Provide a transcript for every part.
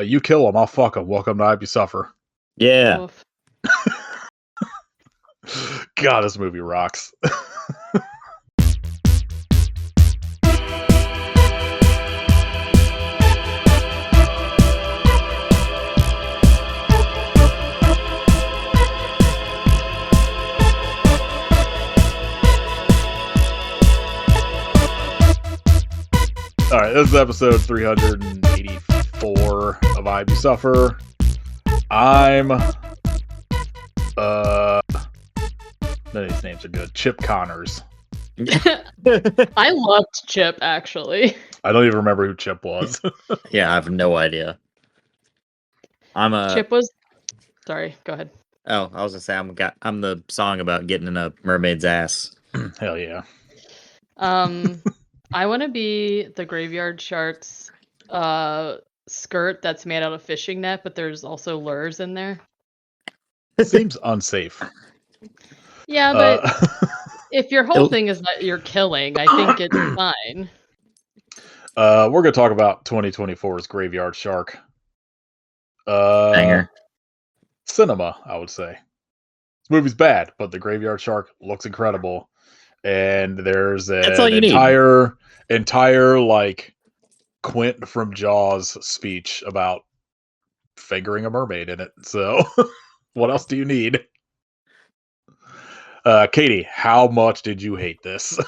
You kill him, I'll fuck him. Welcome to I Be Suffer. Yeah. Oof. God, this movie rocks. All right, this is episode 384 of I Be Suffer. I'm none of these names are good. Chip Connors. I loved Chip, actually. I don't even remember who Chip was. Yeah, I have no idea. Chip was... Sorry, go ahead. Oh, I was gonna say I'm the song about getting in a mermaid's ass. Hell yeah. I want to be the graveyard shark's skirt that's made out of fishing net, but there's also lures in there. Seems unsafe. Yeah, but if your whole thing is that you're killing, I think it's fine. We're going to talk about 2024's Graveyard Shark. Banger. Cinema, I would say. This movie's bad, but the Graveyard Shark looks incredible. And there's That's all you entire like Quint from Jaws speech about fingering a mermaid in it. So what else do you need? Katie, how much did you hate this?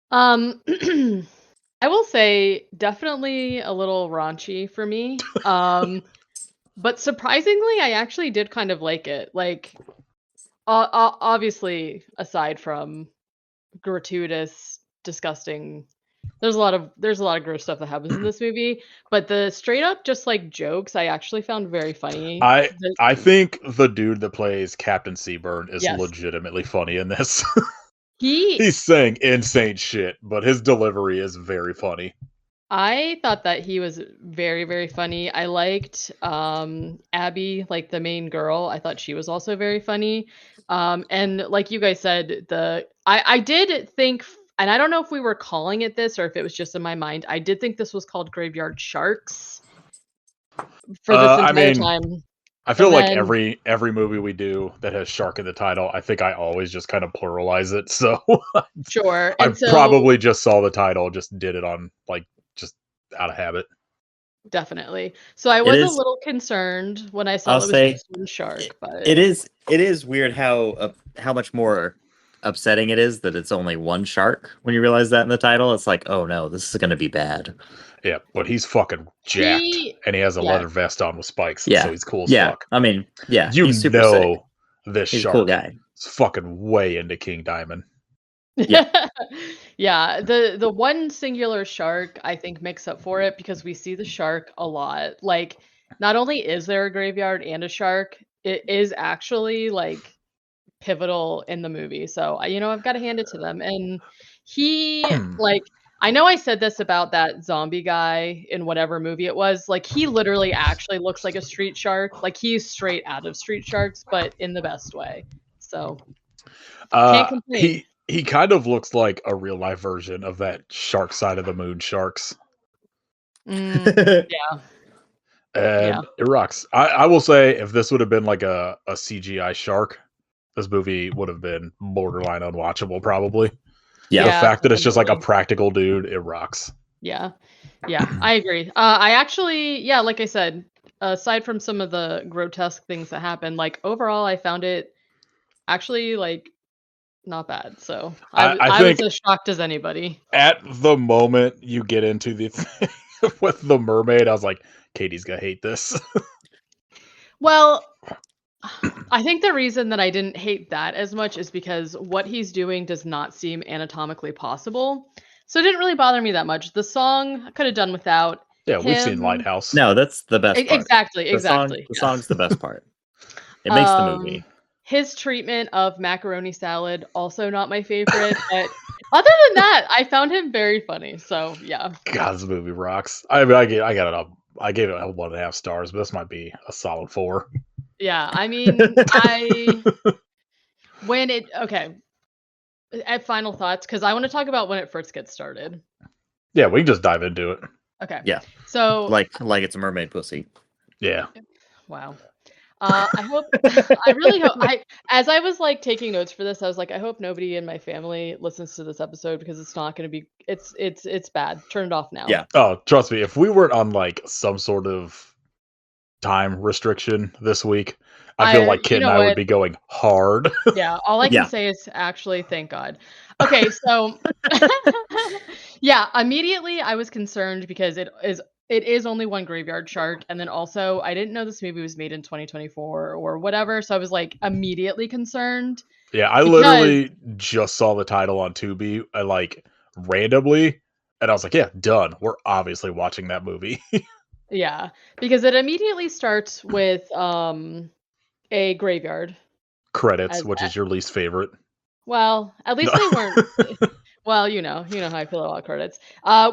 I will say definitely a little raunchy for me. But surprisingly, I actually did kind of like it. Like, obviously, aside from gratuitous, disgusting, there's a lot of gross stuff that happens in this movie. But the straight up just like jokes, I actually found very funny. I think the dude that plays Captain Seaburn is Yes. legitimately funny in this. He's saying insane shit, but his delivery is very funny. I thought that he was very, very funny. I liked Abby, like the main girl. I thought she was also very funny. And like you guys said, I did think, and I don't know if we were calling it this or if it was just in my mind, I did think this was called Graveyard Sharks for this entire time. I feel like every movie we do that has shark in the title, I think I always just kind of pluralize it. So sure. I probably just saw the title, just did it on like just out of habit. Definitely. So I was a little concerned when I saw it was just one shark. But it is weird how much more upsetting it is that it's only one shark when you realize that in the title. It's like, oh no, this is going to be bad. Yeah, but he's fucking jacked, and he has a leather vest on with spikes, so he's cool as fuck. I mean, yeah, he's super sick. This he's shark a cool guy. Is fucking way into King Diamond. Yeah. Yeah, the one singular shark I think makes up for it because we see the shark a lot. Like, not only is there a graveyard and a shark, it is actually like pivotal in the movie. So, I've got to hand it to them. And he like, I know I said this about that zombie guy in whatever movie it was. Like, he literally actually looks like a street shark. Like, he's straight out of Street Sharks, but in the best way. So, can't complain. He kind of looks like a real life version of that Shark Side of the Moon sharks. Yeah. And it rocks. I will say, if this would have been like a CGI shark, this movie would have been borderline unwatchable, probably. Yeah. The fact that it's just like a practical dude, it rocks. Yeah. Yeah, I agree. I actually, like I said, aside from some of the grotesque things that happen, like overall, I found it actually like not bad. So I was as shocked as anybody. At the moment you get into the thing with the mermaid, I was like, Katie's gonna hate this. Well, I think the reason that I didn't hate that as much is because what he's doing does not seem anatomically possible. So it didn't really bother me that much. The song I could have done without. Yeah, we've seen Lighthouse. No, that's the best part. Exactly. The song's the best part. It makes the movie. His treatment of macaroni salad, also not my favorite. But other than that, I found him very funny. So yeah. God, this movie rocks. I mean, I gave it a 1.5 stars, but this might be a solid 4. Yeah, I mean, at final thoughts, because I want to talk about when it first gets started. Yeah, we can just dive into it. Okay. Yeah. So Like it's a mermaid pussy. Yeah. wow. I hope I really hope as I was like taking notes for this, I was like, I hope nobody in my family listens to this episode because it's not gonna be it's bad. Turn it off now. Yeah. Oh, trust me, if we weren't on like some sort of time restriction this week, I feel like You Kit and know I would what? be going hard. Yeah, all I can Yeah. say is actually thank God. Okay, so yeah, immediately I was concerned because it is only one graveyard shark, and then also I didn't know this movie was made in 2024 or whatever, so I was like immediately concerned Yeah, I because literally just saw the title on Tubi, like randomly, and I was like, "Yeah, done. We're obviously watching that movie." yeah, because it immediately starts with a graveyard Credits, as which is your least favorite. well, at No. least they weren't well, you know how I feel about credits.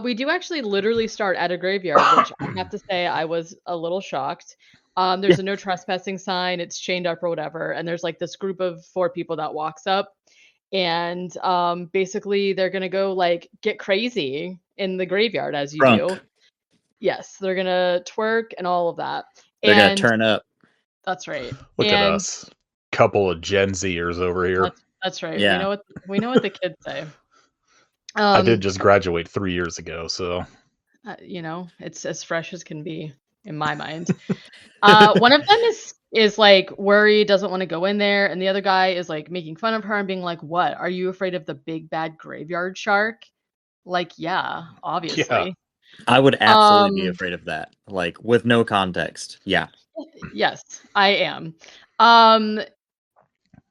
We do actually literally start at a graveyard, which I have to say I was a little shocked. Yeah. There's a no trespassing sign, it's chained up or whatever, and there's like this group of 4 people that walks up and basically they're gonna go like get crazy in the graveyard as you do. Drunk. Yes, they're gonna twerk and all of that. They're gonna And turn up. that's right. Look at And us. Couple of Gen Zers over here. that's right. Yeah. We know what the kids say. I did Um just graduate 3 years ago, so you know, it's as fresh as can be in my mind. One of them is like worried, doesn't want to go in there, and the other guy is like making fun of her and being like, "What? Are you afraid of the big bad graveyard shark?" Like, yeah, yeah. obviously. I would absolutely be Um, afraid of that. Like with no context. Yeah. yes, I am. Um,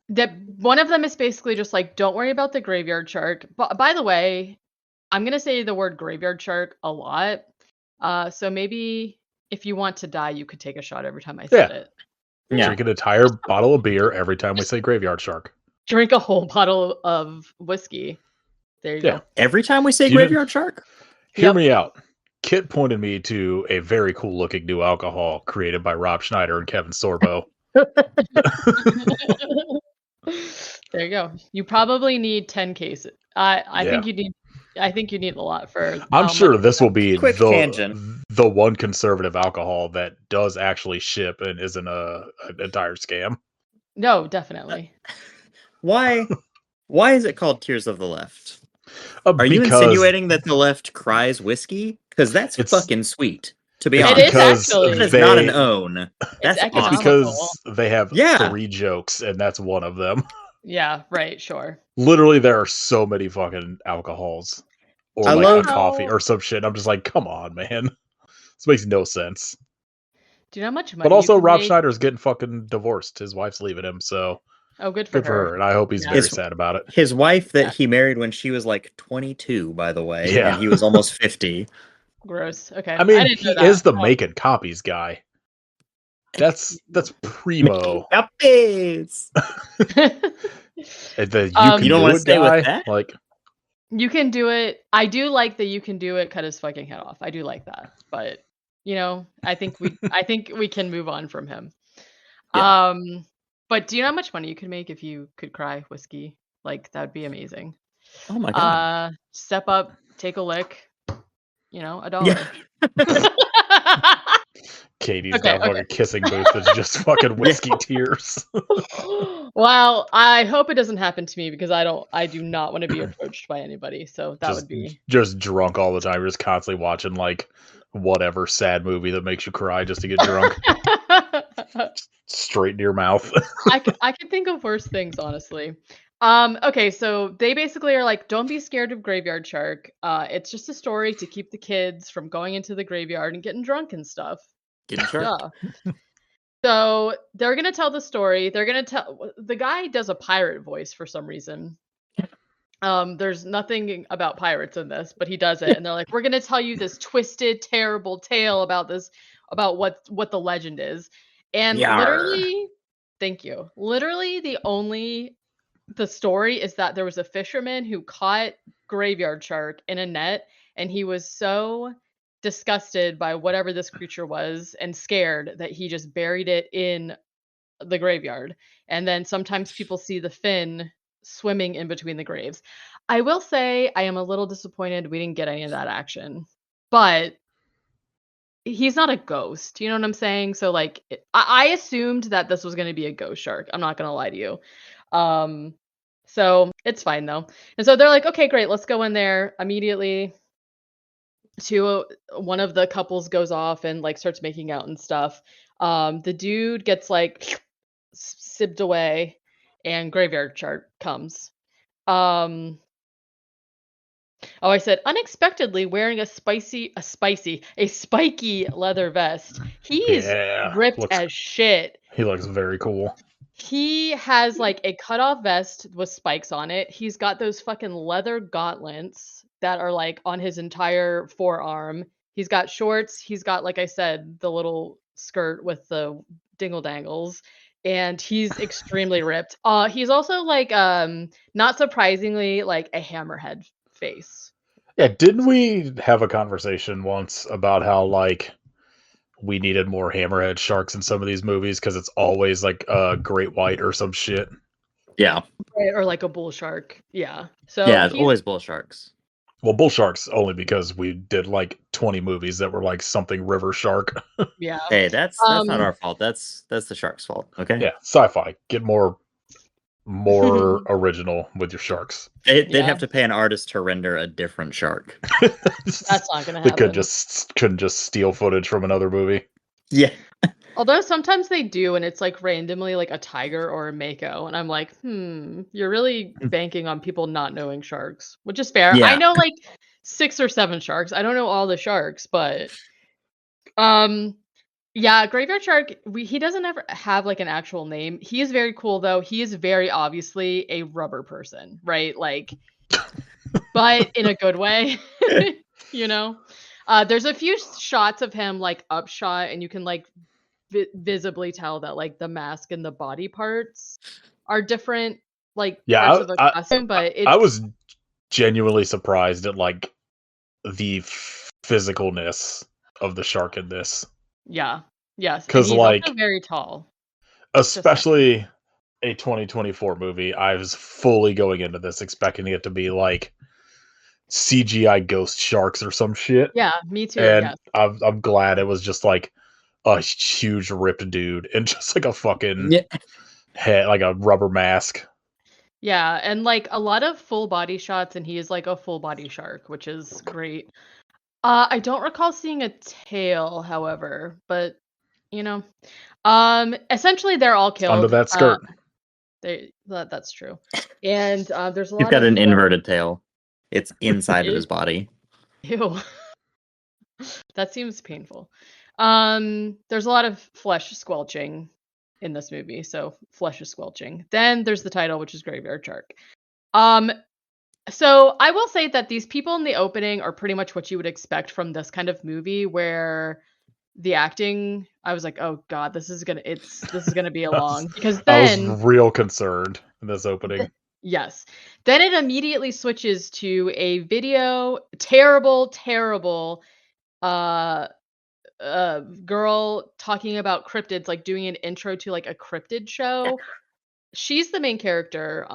that one of them is basically just like, "Don't worry about the graveyard shark." But by the way, I'm gonna say the word graveyard shark a lot. So maybe if you want to die, you could take a shot every time I said Yeah. it. Yeah. Drink an entire bottle of beer every time we say graveyard shark. Drink a whole bottle of whiskey. There you Yeah. go. Every time we say You didn't graveyard shark? hear Yep. me out. Kit pointed me to a very cool looking new alcohol created by Rob Schneider and Kevin Sorbo. There you go. You probably need 10 cases. Yeah. I think you need a lot for I'm how much sure this will be Quick tangent. the one conservative alcohol that does actually ship and isn't an entire scam. No, definitely. Why is it called Tears of the Left? Are you Because insinuating that the left cries whiskey? Because that's It's- fucking sweet. To be it's It honest, is because actually. that is not an they own. That's It's it's awesome. economical. because they have Yeah. 3 jokes and that's one of them. Yeah, right, sure. Literally there are so many fucking alcohols or I like love a coffee how- or some shit. I'm just like, come on, man. This makes no sense. Do you know how much money But also you could Rob make? Schneider's getting fucking divorced. His wife's leaving him, so Oh, good for good for her. her. And I hope he's Yeah. very His- sad about it. His wife that Yeah. he married when she was like 22, by the way, Yeah. and he was almost 50. Gross. Okay. I mean, didn't know he that. is the Oh. making copies guy. That's primo. Puppies! The You don't you can do wanna it stay with guy. that? Like, You can do it. I do like that you can do it, cut his fucking head off. I do like that. But, you know, I think we can move on from him. Yeah. But do you know how much money you could make if you could cry whiskey? Like that would be amazing. Oh my god. Step up, take a lick, you know, $1. Yeah. Katie's Okay, down fucking kissing booth is just fucking whiskey tears. Well, I hope it doesn't happen to me because I do not want to be approached by anybody. So that would be just drunk all the time. You're just constantly watching like whatever sad movie that makes you cry just to get drunk. Straight to your mouth. I could think of worse things, honestly. Okay, so they basically are like, don't be scared of Graveyard Shark. It's just a story to keep the kids from going into the graveyard and getting drunk and stuff. Getting sharp. Yeah. So they're gonna tell the story. They're gonna tell the guy does a pirate voice for some reason. There's nothing about pirates in this, but he does it, and they're like, "We're gonna tell you this twisted, terrible tale about what the legend is." And Yarr. literally, thank you. Literally, the story is that there was a fisherman who caught graveyard shark in a net, and he was so disgusted by whatever this creature was and scared that he just buried it in the graveyard. And then sometimes people see the fin swimming in between the graves. I will say I am a little disappointed we didn't get any of that action. But he's not a ghost, you know what I'm saying? So, like, I assumed that this was gonna be a ghost shark, I'm not gonna lie to you. Um, so it's fine though. And so they're like, "Okay, great, let's go in there." Immediately, one of the couples goes off and, like, starts making out and stuff. The dude gets, like, sipped away, and graveyard shark comes. Um Oh, I said unexpectedly wearing a spiky leather vest. He's Yeah, ripped looks as shit. he looks very cool. He has like a cutoff vest with spikes on it. He's got those fucking leather gauntlets that are like on his entire forearm. He's got shorts. He's got, like I said, the little skirt with the dingle dangles. And he's extremely ripped. He's also like not surprisingly like a hammerhead face. Yeah, didn't we have a conversation once about how like we needed more hammerhead sharks in some of these movies because it's always like a great white or some shit. Yeah. Right, or like a bull shark. Yeah. So Yeah, it's he's always bull sharks. Well, bull sharks only because we did like 20 movies that were like something river shark. yeah. Hey, that's not Um our fault. That's the shark's fault. Okay. Yeah, sci-fi. Get more original with your sharks. They'd Yeah. have to pay an artist to render a different shark. That's not gonna They happen. couldn't just steal footage from another movie. Yeah. Although sometimes they do, and it's like randomly like a tiger or a mako, and I'm like, you're really banking on people not knowing sharks, which is fair. I Yeah. know like 6 or 7 sharks. I don't know all the sharks, but um yeah, graveyard shark, he doesn't ever have like an actual name. He is very cool though. He is very obviously a rubber person, right? Like, but in a good way, you know? There's a few shots of him like upshot, and you can like visibly tell that like the mask and the body parts are different, like parts Yeah, of the I costume, but I it's was genuinely surprised at like the physicalness of the shark in this. yeah, yes, and Because he's also like very tall. Just saying. especially a 2024 movie, I was fully going into this expecting it to be like CGI ghost sharks or some shit. Yeah, me too. And Yes. I'm glad it was just like a huge ripped dude and just like a fucking Yeah. head, like a rubber mask. Yeah, and like a lot of full body shots, and he is like a full body shark, which is great. I don't recall seeing a tail, however, but you know, essentially they're all Under killed. that skirt. That's true, and there's a He's lot got of an inverted tail. It's inside of Ew. his body. Ew. That seems painful. There's a lot of flesh squelching in this movie, so flesh is squelching. Then there's the title, which is Graveyard Shark. Um, so I will say that these people in the opening are pretty much what you would expect from this kind of movie, where the acting, I was like, oh god, this is gonna be a long, because I was then real concerned in this opening. yes, then it immediately switches to a video, terrible uh girl talking about cryptids, like doing an intro to like a cryptid show. She's the main character.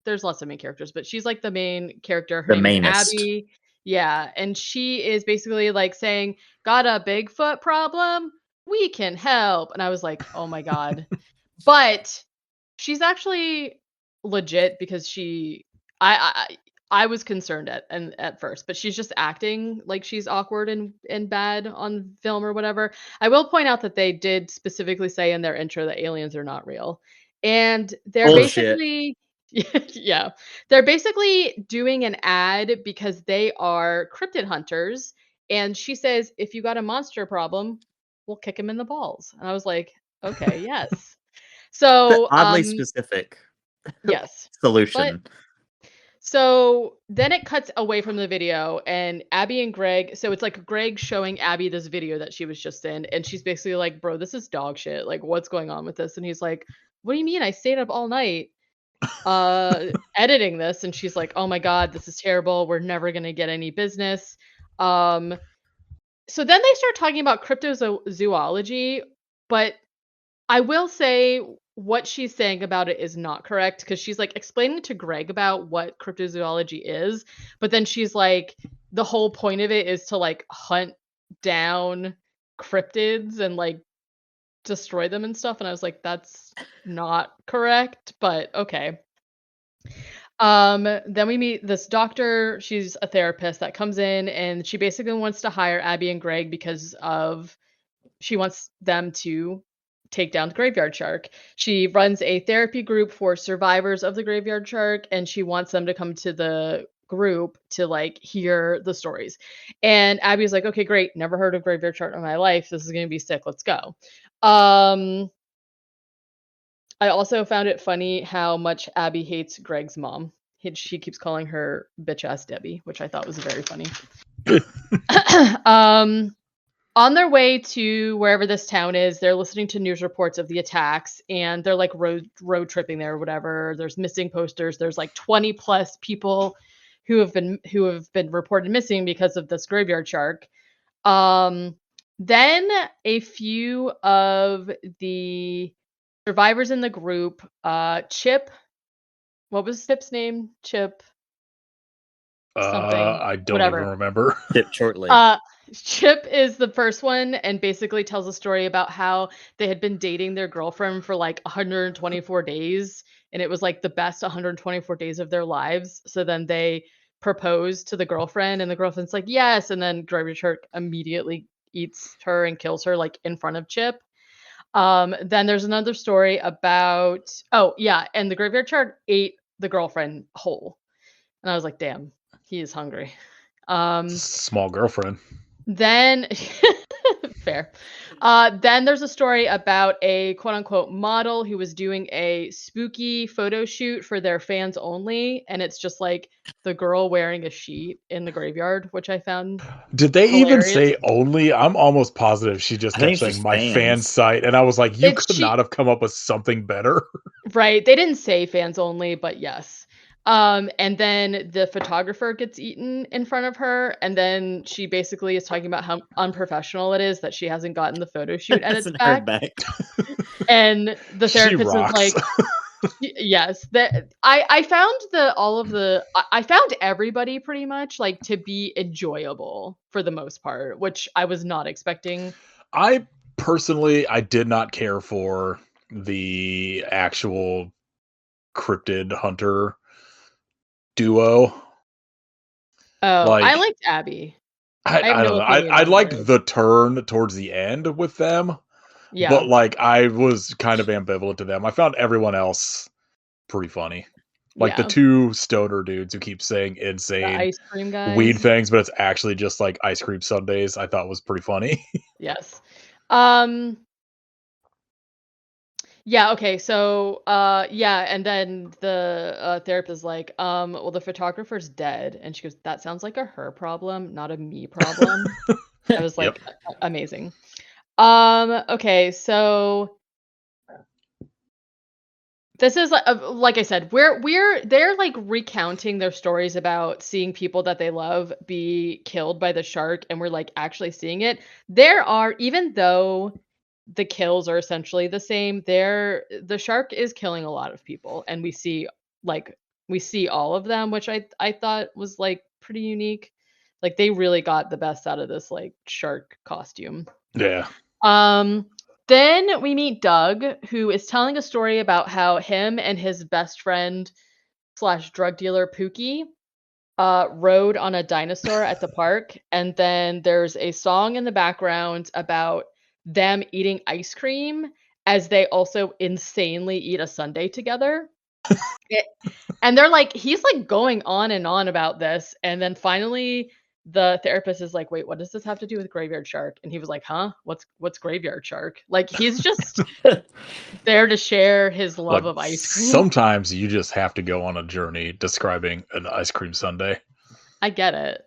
There's lots of main characters, but she's like the main character. Her The name is mainest. Abby. Yeah, and she is basically like saying, "Got a Bigfoot problem? We can help." And I was like, "Oh my god." But she's actually legit, because I I was concerned at first, but she's just acting like she's awkward and bad on film or whatever. I will point out that they did specifically say in their intro that aliens are not real. And they're Bullshit. basically yeah, they're basically doing an ad because they are cryptid hunters, and she says, "If you got a monster problem, we'll kick him in the balls." And I was like, "Okay, yes." The So, oddly specific yes. But solution. so then it cuts away from the video, and Abby and Greg, so it's like Greg showing Abby this video that she was just in, and she's basically like, "Bro, this is dog shit. Like, what's going on with this?" And he's like, "What do you mean? I stayed up all night editing this." And she's like, "Oh my god, this is terrible. We're never going to get any business." Um so then they start talking about cryptozoology, but I will say what she's saying about it is not correct, because she's like explaining to Greg about what cryptozoology is, but then she's like, the whole point of it is to like hunt down cryptids and like destroy them and stuff. And I was like, that's not correct, but okay. Then we meet this doctor. She's a therapist that comes in and she basically wants to hire Abby and Greg because of she wants them to take down the graveyard shark. She runs a therapy group for survivors of the graveyard shark and she wants them to come to the group to like hear the stories. And Abby's like, "Okay, great. Never heard of graveyard shark in my life. This is going to be sick. Let's go." Um I also found it funny how much Abby hates Greg's mom. She keeps calling her bitch ass Debbie, which I thought was very funny. um on their way to wherever this town is, they're listening to news reports of the attacks and they're like road tripping there or whatever. There's missing posters. There's like 20 plus people who have been reported missing because of this graveyard shark. Then a few of the survivors in the group, Chip, what was Chip's name? Chip something, I don't even whatever. remember. Tip shortly. Chip is the first one and basically tells a story about how they had been dating their girlfriend for like 124 days and it was like the best 124 days of their lives. So then they propose to the girlfriend and the girlfriend's like, "Yes," and then Gravy Shark immediately eats her and kills her like in front of Chip. Then there's another story about and the graveyard shark ate the girlfriend whole. And I was like, "Damn, he is hungry." Small girlfriend. Then fair. Then there's a story about a quote unquote model who was doing a spooky photo shoot for their fans only. And it's just like the girl wearing a sheet in the graveyard, which I found Did they even hilarious. say only? I'm almost positive she just I think kept it's saying just my fan fans. site, and I was like, you It's could not have come up with something better. Right. They didn't say fans only, but yes. And then the photographer gets eaten in front of her, and then she basically is talking about how unprofessional it is that she hasn't gotten the photo shoot at its Hasn't heard back. back. And the She therapist is rocks. like, yes, that I found I found everybody pretty much like to be enjoyable for the most part, which I was not expecting. I personally, I did not care for the actual cryptid hunter duo. Oh, I Like, liked Abby. I, I have I no don't know. opinion I on her. liked the turn towards the end with them, but Yeah. like I was kind of ambivalent to them. I found everyone else pretty funny. Like the Yeah. two stoner dudes who keep saying The insane ice cream weed guys. things, but it's actually just like ice cream sundaes, I thought was pretty funny. Yes. Um yeah, okay. So yeah, and then the therapist is like, well the photographer's dead and she goes, "That sounds like a her problem, not a me problem." I was Yep. like, Amazing." Okay, so this is like I said, they're like recounting their stories about seeing people that they love be killed by the shark, and we're like actually seeing it. There are, even though the kills are essentially the same, the shark is killing a lot of people, and like we see all of them, which I thought was like pretty unique. Like they really got the best out of this like shark costume. Yeah. Um, then we meet Doug, who is telling a story about how him and his best friend slash drug dealer Pookie rode on a dinosaur at the park, and then there's a song in the background about them eating ice cream as they also insanely eat a sundae together. It- and they're like, he's like going on and on about this, and then finally the therapist is like, "Wait, what does this have to do with graveyard shark?" And he was like, "Huh? What's graveyard shark?" Like he's just there to share his love Look, of ice cream. sometimes you just have to go on a journey describing an ice cream sundae. I get it.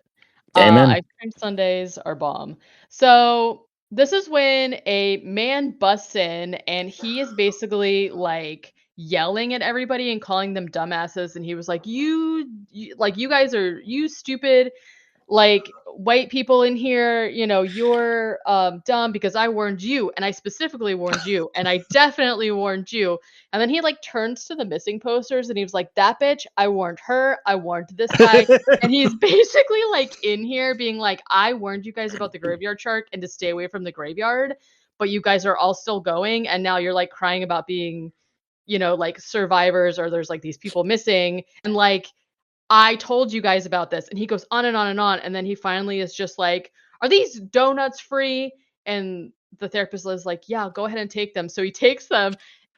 Amen. Ice cream sundaes are bomb. So this is when a man busts in and he is basically like yelling at everybody and calling them dumbasses. And he was like, you like you guys are you stupid like, white people in here, you're dumb because I warned you, and I specifically warned you, and I definitely warned you. And then he like turns to the missing posters and he was like, that bitch, I warned her, I warned this guy. And he's basically like in here being like, I warned you guys about the graveyard shark and to stay away from the graveyard, but you guys are all still going, and now you're like crying about being, like survivors, or there's like these people missing, and like I told you guys about this. And he goes on and on and on. And then he finally is just like, are these donuts free? And the therapist is like, yeah, go ahead and take them. So he takes them.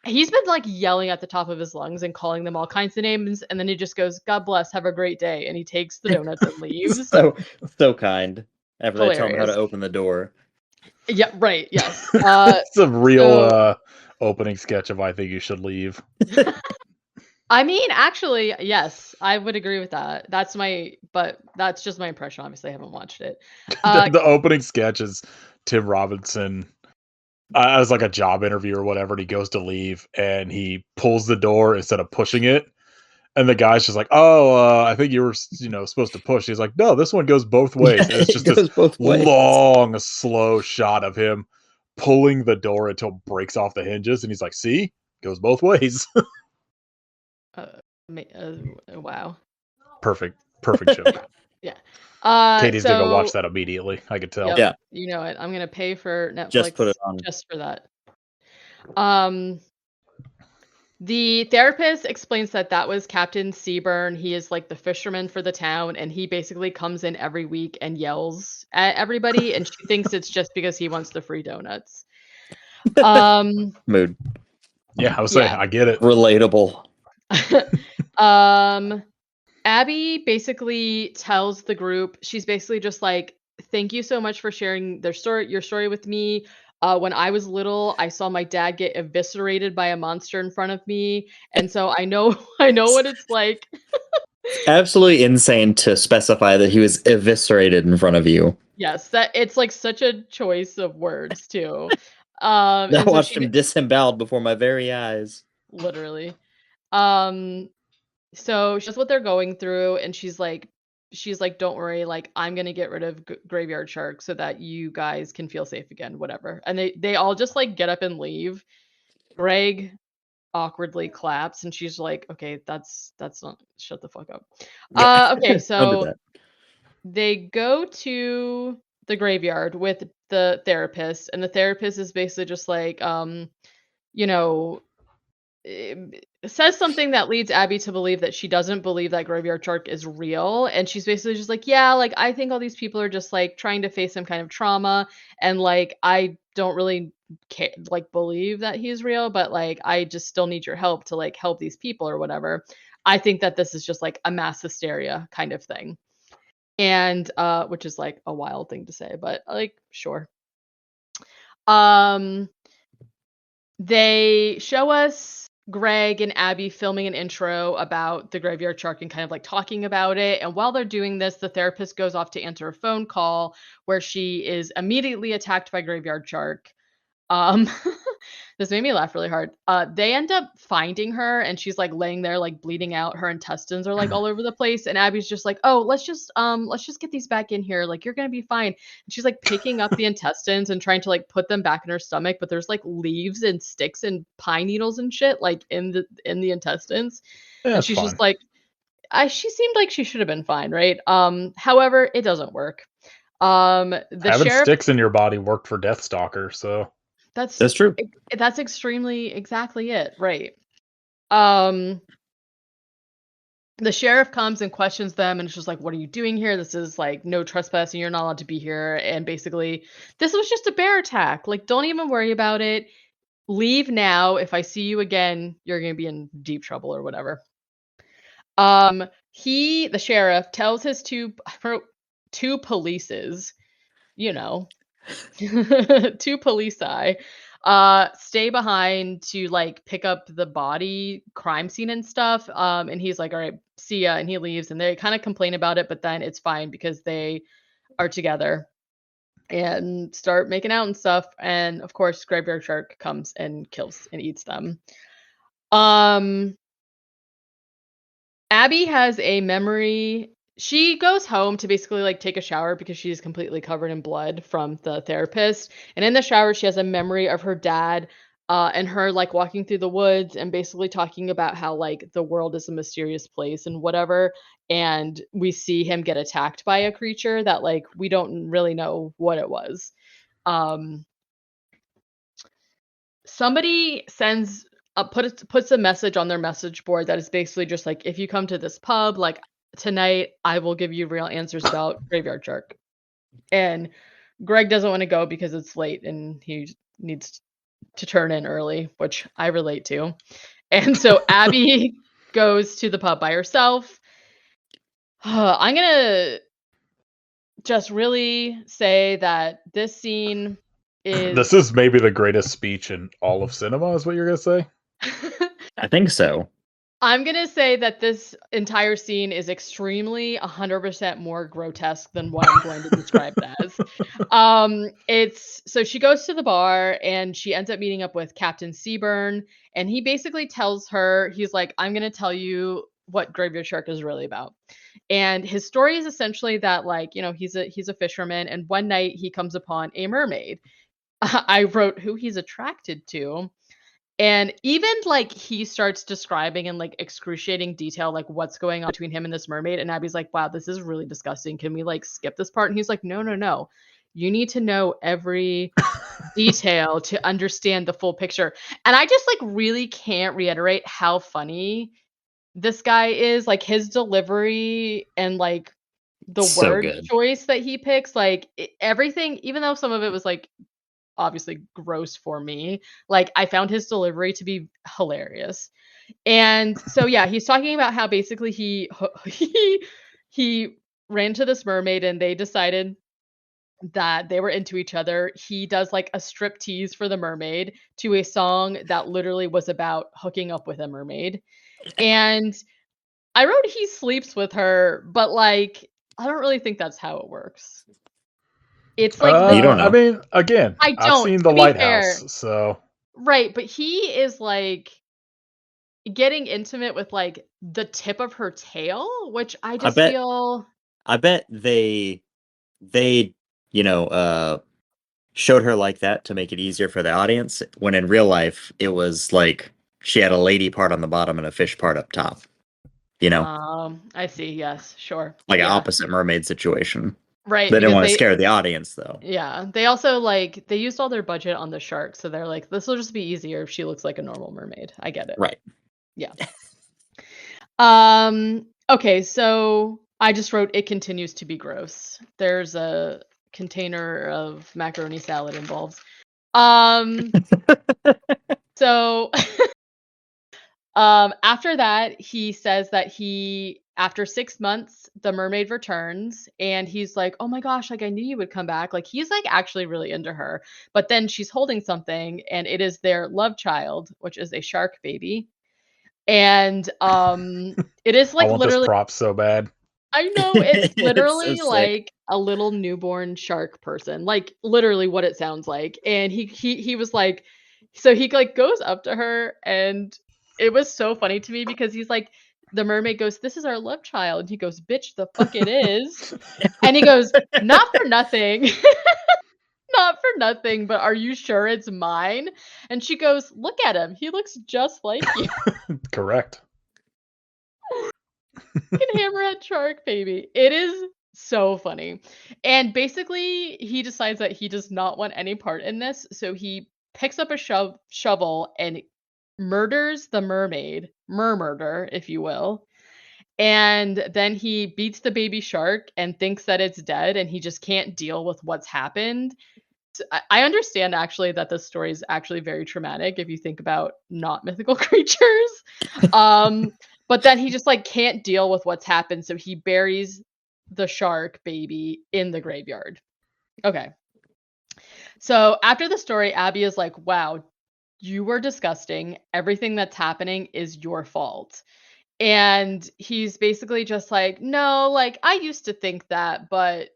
He's been like yelling at the top of his lungs and calling them all kinds of names. And then he just goes, God bless, have a great day. And he takes the donuts and leaves. So kind. After they tell him how to Hilarious. open the door. Yeah, right. Yes. It's a real so- opening sketch of I think you should leave. I mean, actually, yes, I would agree with that. But that's just my impression. Obviously, I haven't watched it. The opening sketch is Tim Robinson as like a job interview or whatever, and he goes to leave and he pulls the door instead of pushing it. And the guy's just like, "Oh, I think you were, supposed to push." He's like, "No, this one goes both ways." And it's just this both ways. long, slow shot of him pulling the door until it breaks off the hinges, and he's like, "See, goes both ways." Wow. Perfect joke. Yeah. Katie's gonna go watch that immediately. I could tell. Yep, Yeah. you know it. I'm gonna pay for Netflix Just put it on. just for that. The therapist explains that was Captain Seaburn. He is like the fisherman for the town, and he basically comes in every week and yells at everybody, and she thinks it's just because he wants the free donuts. Mood. Yeah, I was saying, Yeah. I get it. Relatable. Abby basically tells the group, she's basically just like, thank you so much for sharing your story with me. When I was little, I saw my dad get eviscerated by a monster in front of me, and so I know what it's like. Absolutely insane to specify that he was eviscerated in front of you. Yes, that it's like such a choice of words too. I And so watched him disemboweled before my very eyes. literally. So she knows what they're going through, and she's like, don't worry, like I'm gonna get rid of graveyard shark so that you guys can feel safe again, whatever. And they all just like get up and leave. Greg awkwardly claps, and she's like, okay, that's not, shut the fuck up. Okay, so they go to the graveyard with the therapist, and the therapist is basically just like, you know, says something that leads Abby to believe that she doesn't believe that graveyard shark is real. And she's basically just like, yeah, like I think all these people are just like trying to face some kind of trauma. And like, I don't really like believe that he's real, but like, I just still need your help to like help these people or whatever. I think that this is just like a mass hysteria kind of thing. And which is like a wild thing to say, but like, sure. They show us Greg and Abby filming an intro about the graveyard shark and kind of like talking about it. And while they're doing this, the therapist goes off to answer a phone call where she is immediately attacked by graveyard shark. This made me laugh really hard. They end up finding her, and she's like laying there, like bleeding out. Her intestines are like all over the place, and Abby's just like, "Oh, let's just get these back in here. Like, you're gonna be fine." And she's like picking up the intestines and trying to like put them back in her stomach, but there's like leaves and sticks and pine needles and shit like in the intestines. Yeah, and it's she's fine. just like, she seemed like she should have been fine, right? However, it doesn't work. The Having sheriff. sticks in your body worked for Deathstalker, so That's true. That's extremely exactly it, right. The sheriff comes and questions them, and it's just like, what are you doing here? This is like no trespassing, you're not allowed to be here. And basically, this was just a bear attack. Like, don't even worry about it. Leave now. If I see you again, you're gonna be in deep trouble or whatever. The sheriff tells his two polices, two polici, stay behind to like pick up the body crime scene and stuff. And he's like, all right, see ya. And he leaves, and they kind of complain about it, but then it's fine because they are together and start making out and stuff. And of course, graveyard shark comes and kills and eats them. Abby has a memory she goes home to basically, like, take a shower because she's completely covered in blood from the therapist, and in the shower, she has a memory of her dad, and her, like, walking through the woods and basically talking about how, like, the world is a mysterious place and whatever, and we see him get attacked by a creature that, like, we don't really know what it was. Um, somebody sends puts a message on their message board that is basically just like, "If you come to this pub, like, tonight, I will give you real answers about Graveyard Shark." And Greg doesn't wanna go because it's late and he needs to turn in early, which I relate to. And so Abby goes to the pub by herself. I'm gonna just really say that this scene This is is maybe the greatest speech in all of cinema, is what you're gonna say? I think so. I'm gonna say that this entire scene is extremely 100% more grotesque than what I'm going to describe it as. It's so she goes to the bar and she ends up meeting up with Captain Seaburn, and he basically tells her, he's like, "I'm gonna tell you what Graveyard Shark is really about." And his story is essentially that, like, he's a fisherman, and one night he comes upon a mermaid. I wrote who he's attracted to, and even, like, he starts describing in, like, excruciating detail, like, what's going on between him and this mermaid, and Abby's like, "Wow, this is really disgusting. Can we, like, skip this part?" And he's like, "No, no, no. You need to know every detail to understand the full picture." And I just, like, really can't reiterate how funny this guy is, like, his delivery and, like, the So word good. choice that he picks, like, everything, even though some of it was, like, obviously gross for me. Like, I found his delivery to be hilarious. And so, yeah, he's talking about how basically he ran to this mermaid and they decided that they were into each other. He does like a strip tease for the mermaid to a song that literally was about hooking up with a mermaid. And I wrote he sleeps with her, but like I don't really think that's how it works. It's like You don't I know. mean, again, I I've don't, seen The to be fair. Lighthouse, so Right, but he is, like, getting intimate with, like, the tip of her tail, which I I just bet feel. I bet they, you know, showed her like that to make it easier for the audience, when in real life it was like she had a lady part on the bottom and a fish part up top, you know? I see, yes, sure. Like an Yeah, opposite mermaid situation. right, They didn't because wanna they scare the audience, though. yeah, they also, like, they used all their budget on the shark, so they're like, "This'll just be easier if she looks like a normal mermaid." I get it. Right. Yeah. Okay, so I just wrote, "It continues to be gross." There's a container of macaroni salad involved. Um, so after that, he says that after 6 months, the mermaid returns and he's like, "Oh my gosh, like I knew you would come back." Like he's like actually really into her. But then she's holding something and it is their love child, which is a shark baby. And it is I like want this literally, prop so bad. I know it's It's so literally sick. like a little newborn shark person, like literally what it sounds like. And he was like, so he like goes up to her, and it was so funny to me because he's like, the mermaid goes, "This is our love child." And he goes, "Bitch, the fuck it is." And he goes, "Not for nothing, not for nothing, but are you sure it's mine?" And she goes, "Look at him, he looks just like you." Correct. Fucking hammerhead shark baby. It is so funny. And basically, he decides that he does not want any part in this, so he picks up a shovel and murders the mermaid, murder, if you will. And then he beats the baby shark and thinks that it's dead, and he just can't deal with what's happened. I understand actually that this story is actually very traumatic if you think about not mythical creatures. Um, but then he just like can't deal with what's happened, so he buries the shark baby in the graveyard. Okay. So after the story, Abby is like, "Wow, you were disgusting. Everything that's happening is your fault." And he's basically just like, "No, like I used to think that, but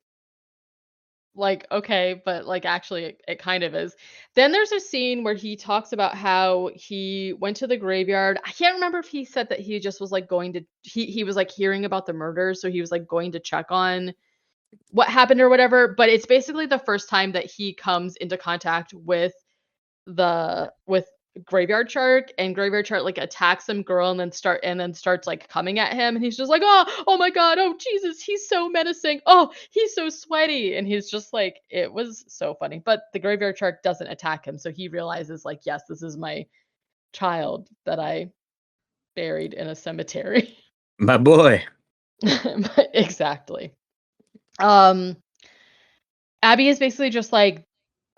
Like, okay, but like actually it kind of is. Then there's a scene where he talks about how he went to the graveyard. I can't remember if he said that he just was like going to he was like hearing about the murders, so he was like going to check on what happened or whatever, but it's basically the first time that he comes into contact with Graveyard Shark, and Graveyard Shark like attacks some girl and then starts like coming at him, and he's just like, oh my god, oh Jesus, he's so menacing, oh he's so sweaty, and he's just like, it was so funny. But the Graveyard Shark doesn't attack him, so he realizes like, yes, this is my child that I buried in a cemetery. My boy. Exactly. um Abby is basically just like,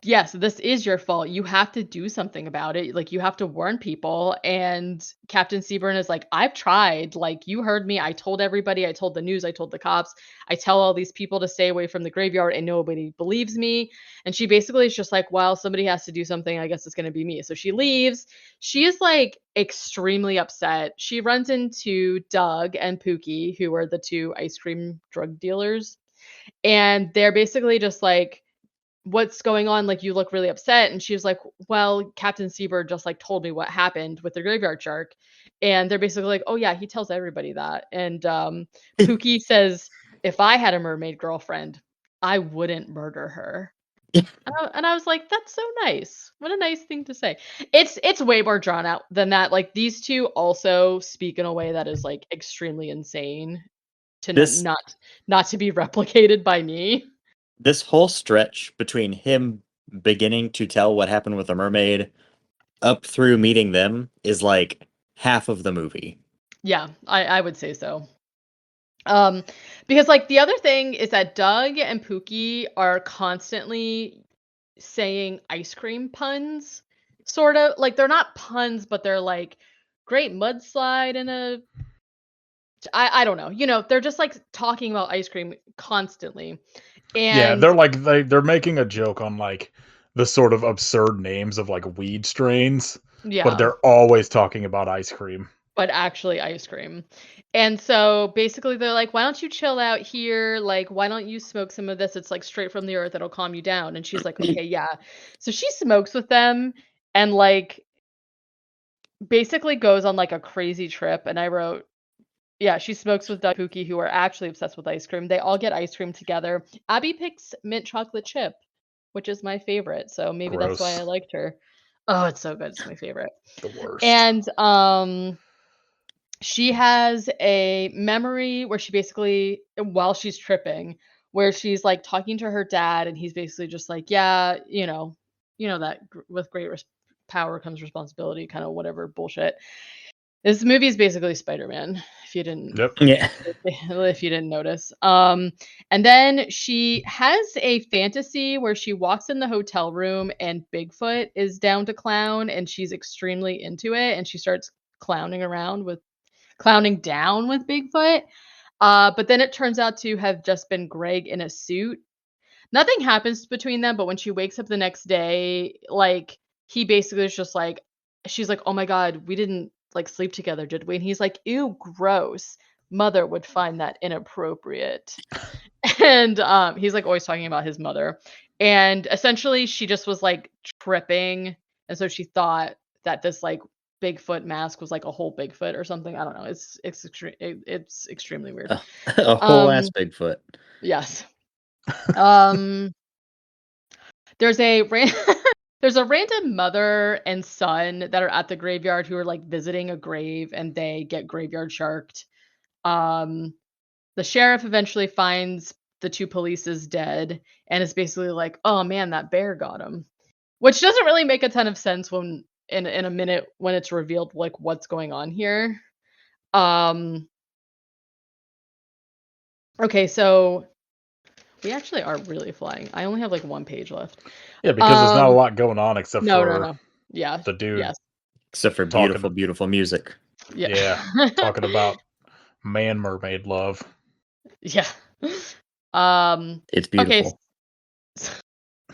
yes, this is your fault. You have to do something about it. Like, you have to warn people. And Captain Seaburn is like, I've tried. Like, you heard me. I told everybody. I told the news. I told the cops. I tell all these people to stay away from the graveyard, and nobody believes me. And she basically is just like, well, somebody has to do something. I guess it's going to be me. So she leaves. She is like extremely upset. She runs into Doug and Pookie, who are the two ice cream drug dealers. And they're basically just like, what's going on? Like, you look really upset. And she was like, well, Captain Seabird just like told me what happened with the graveyard shark. And they're basically like, oh yeah, he tells everybody that. And Pookie says, if I had a mermaid girlfriend, I wouldn't murder her. And I was like, that's so nice. What a nice thing to say. It's way more drawn out than that. Like, these two also speak in a way that is like extremely insane to This not to be replicated by me. this whole stretch between him beginning to tell what happened with the mermaid up through meeting them is like half of the movie. Yeah, I would say so. Um, because like the other thing is that Doug and Pookie are constantly saying ice cream puns, sort of. Like, they're not puns, but they're like great mudslide and I don't know. You know, they're just like talking about ice cream constantly. Yeah, And they're like they're making a joke on like the sort of absurd names of like weed strains, but yeah, they're always talking about ice cream. but actually ice cream. And so basically they're like, why don't you chill out here? Like, why don't you smoke some of this? It's like straight from the earth. It'll calm you down. And she's like, okay, yeah. So she smokes with them and like basically goes on like a crazy trip. And I wrote, yeah, she smokes with Doug and Pookie, who are actually obsessed with ice cream. They all get ice cream together. Abby picks mint chocolate chip, which is my favorite. So maybe that's why I Gross. liked her. Oh, it's so good. It's my favorite. The worst. And she has a memory where she basically, while she's tripping, where she's like talking to her dad, and he's basically just like, yeah, that with power comes responsibility, kind of whatever bullshit. This movie is basically Spider-Man, if you didn't Yep. Yeah. if you didn't notice. And then she has a fantasy where she walks in the hotel room and Bigfoot is down to clown, and she's extremely into it, and she starts clowning down with Bigfoot. But then it turns out to have just been Greg in a suit. Nothing happens between them, but when she wakes up the next day, like, he basically is just like, she's like, oh my God, we didn't like sleep together, did we? And he's like, ew, gross. Mother would find that inappropriate. And he's like always talking about his mother. And essentially she just was like tripping. And so she thought that this like Bigfoot mask was like a whole Bigfoot or something. I don't know. It's extremely weird. A whole ass Um, Bigfoot. yes. Um, there's a there's a random mother and son that are at the graveyard who are like visiting a grave, and they get graveyard sharked. Um, the sheriff eventually finds the two polices dead and is basically like, "Oh man, that bear got him," which doesn't really make a ton of sense when in a minute when it's revealed like what's going on here. Um, okay, so we actually are really flying. I only have like one page left. Yeah, because there's not a Um, lot going on except no, no, for no. Yeah, the dude yes, Except for beautiful, talking. beautiful music. yeah, Yeah, talking about man mermaid love. yeah. Um, It's okay, beautiful.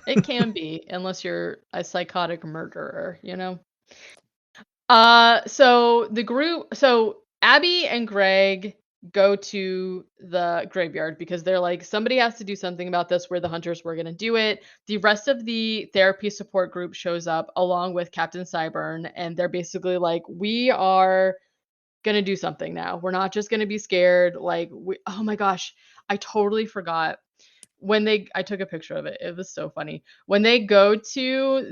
it can be unless you're a psychotic murderer, you know. So Abby and Greg go to the graveyard because they're like, somebody has to do something about this. We're the hunters. We're going to do it. The rest of the therapy support group shows up along with Captain Cyburn, and they're basically like, we are going to do something now. We're not just going to be scared. Like, oh my gosh, I totally forgot. I took a picture of it. It was so funny. When they go to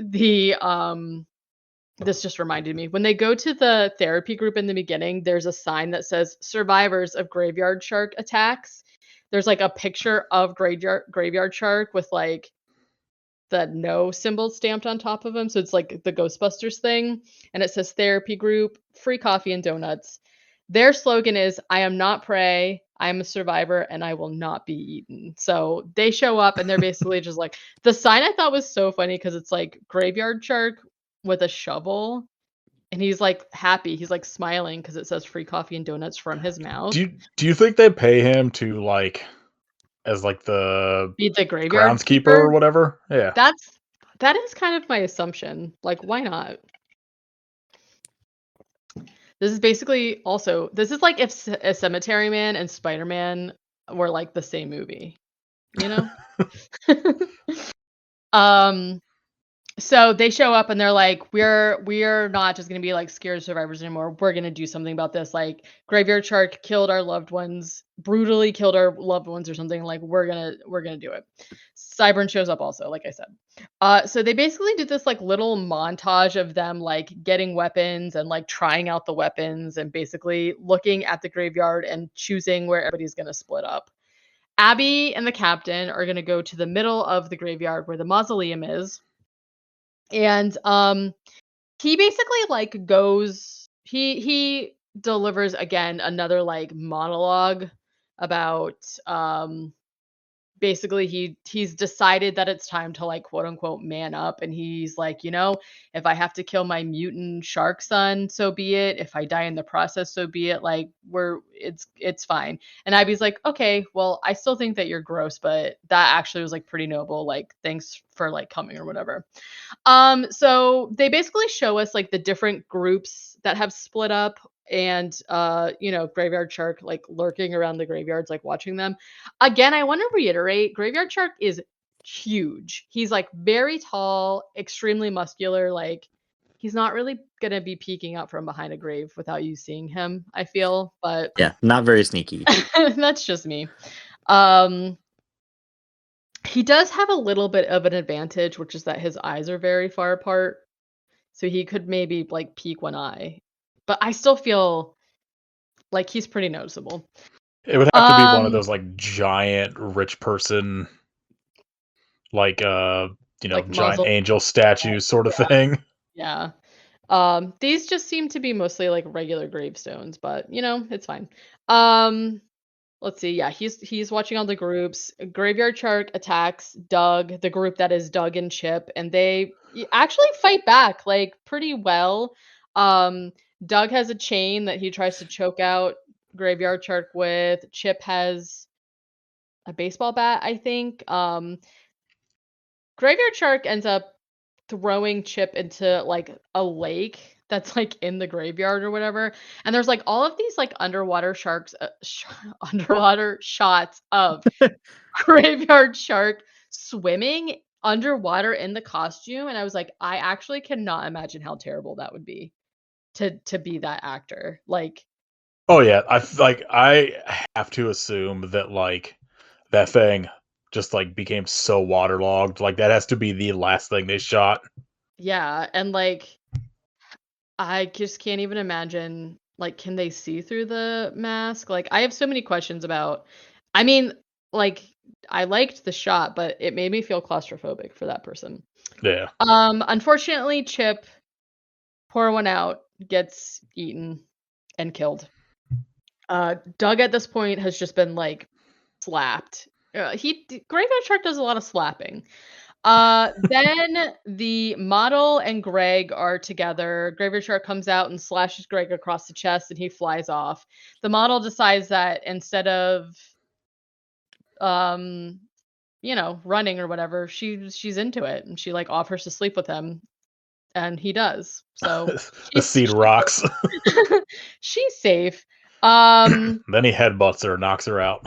this just reminded me. When they go to the therapy group in the beginning, there's a sign that says survivors of graveyard shark attacks. There's like a picture of graveyard shark with like the no symbol stamped on top of him. So it's like the Ghostbusters thing. And it says therapy group, free coffee and donuts. Their slogan is I am not prey, I am a survivor, and I will not be eaten. So they show up and they're basically just like the sign I thought was so funny because it's like graveyard shark with a shovel. And he's like happy. He's like smiling because it says free coffee and donuts from his mouth. Do you think they pay him to like as like the Be the graveyard groundskeeper keeper. or whatever? Yeah. That is kind of my assumption. Like, why not? This is basically also this is like if a Cemetery Man and Spider-Man were like the same movie, you know? um So they show up and they're like, we're not just gonna be like scared survivors anymore. We're gonna do something about this. Like graveyard shark killed our loved ones, brutally killed our loved ones or something. Like we're gonna do it. Cyburn shows up also, like I said. So they basically do this like little montage of them like getting weapons and like trying out the weapons and basically looking at the graveyard and choosing where everybody's gonna split up. Abby and the captain are gonna go to the middle of the graveyard where the mausoleum is. And he basically like goes he delivers again another like monologue about basically he's decided that it's time to like quote unquote man up, and he's like, if I have to kill my mutant shark son, so be it. If I die in the process, so be it. Like it's fine. And Ivy's like, okay, well, I still think that you're gross, but that actually was like pretty noble, like thanks for like coming or whatever. So they basically show us like the different groups that have split up, and graveyard shark like lurking around the graveyards, like watching them. Again, I want to reiterate, graveyard shark is huge. He's like very tall, extremely muscular, like he's not really gonna be peeking out from behind a grave without you seeing him, I feel, but Yeah, not very sneaky. that's just me. Um he does have a little bit of an advantage, which is that his eyes are very far apart. So he could maybe like peek one eye. But I still feel like he's pretty noticeable. It would have to be one of Um those like giant rich person like like giant muzzle. angel statues sort of thing. Yeah. These just seem to be mostly like regular gravestones, but it's fine. Um Let's see. Yeah, he's watching all the groups. Graveyard Shark attacks Doug, the group that is Doug and Chip, and they actually fight back like pretty well. Um, Doug has a chain that he tries to choke out Graveyard Shark with. Chip has a baseball bat, I think. Graveyard Shark ends up throwing Chip into like a lake that's like in the graveyard or whatever. And there's like all of these like underwater sharks, underwater shots of graveyard shark swimming underwater in the costume. And I was like, I actually cannot imagine how terrible that would be to be that actor. Like, Oh yeah, I have to assume that like that thing just like became so waterlogged. Like that has to be the last thing they shot. yeah, and like I just can't even imagine, like, can they see through the mask? Like, I have so many questions about I mean, like, I liked the shot, but it made me feel claustrophobic for that person. Yeah. Unfortunately, Chip, pour one out, gets eaten and killed. Doug at this point has just been, like, slapped. Graveyard Shark does a lot of slapping. Then the model and Greg are together. Graveyard Shark comes out and slashes Greg across the chest and he flies off. The model decides that instead of um running or whatever, she's into it and she like offers to sleep with him and he does. So The seed rocks. she's safe. Then he headbutts her, knocks her out.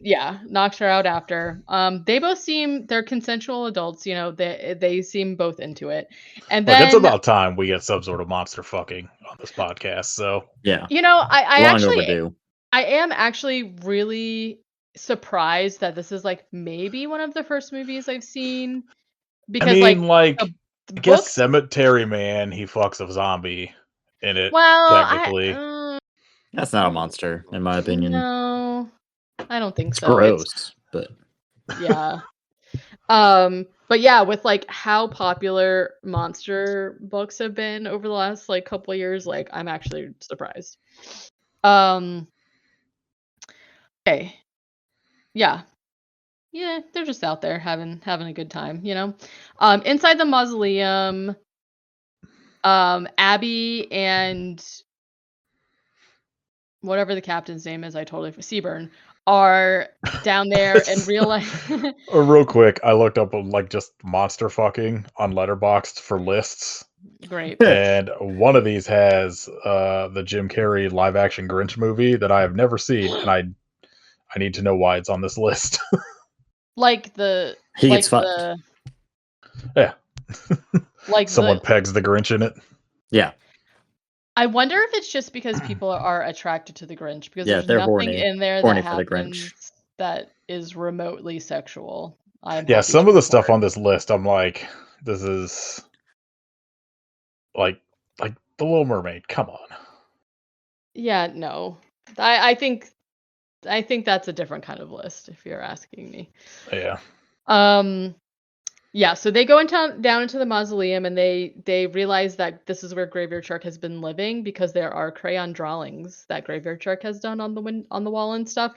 Yeah, knocks her out after. They both seem they're consensual adults, you know, they seem both into it. And Look, it's then, about time we get some sort of monster fucking on this podcast. So Yeah, you know, I long actually overdue. I am actually really surprised that this is like maybe one of the first movies I've seen I because mean, like like, the I guess books. Cemetery Man, he fucks a zombie in it, Well, technically. That's not a monster, in my opinion. no, I don't think It's so. It's gross, but yeah. But yeah, with like how popular monster books have been over the last like couple of years, like I'm actually surprised. Um, okay. Yeah. Yeah, they're just out there having a good time, you know. Inside the mausoleum, Abby and whatever the captain's name is, I totally Seaburn, are down there in real life. Real quick, I looked up like just monster fucking on Letterboxd for lists, Great. and one of these has the Jim Carrey live action Grinch movie that I have never seen, and I need to know why it's on this list. Like the he gets like fucked. the Yeah, like someone the pegs the Grinch in it. Yeah, I wonder if it's just because people are attracted to the Grinch because yeah, there's they're nothing horny, in there that horny for the Grinch. happens that is remotely sexual. I'm Yeah, happy to some of the stuff report. on this list, I'm like, this is like like the Little Mermaid. Come on. Yeah, no. I think that's a different kind of list if you're asking me. Yeah. Um yeah, so they go down into the mausoleum and they realize that this is where Graveyard Shark has been living because there are crayon drawings that Graveyard Shark has done on the wall and stuff,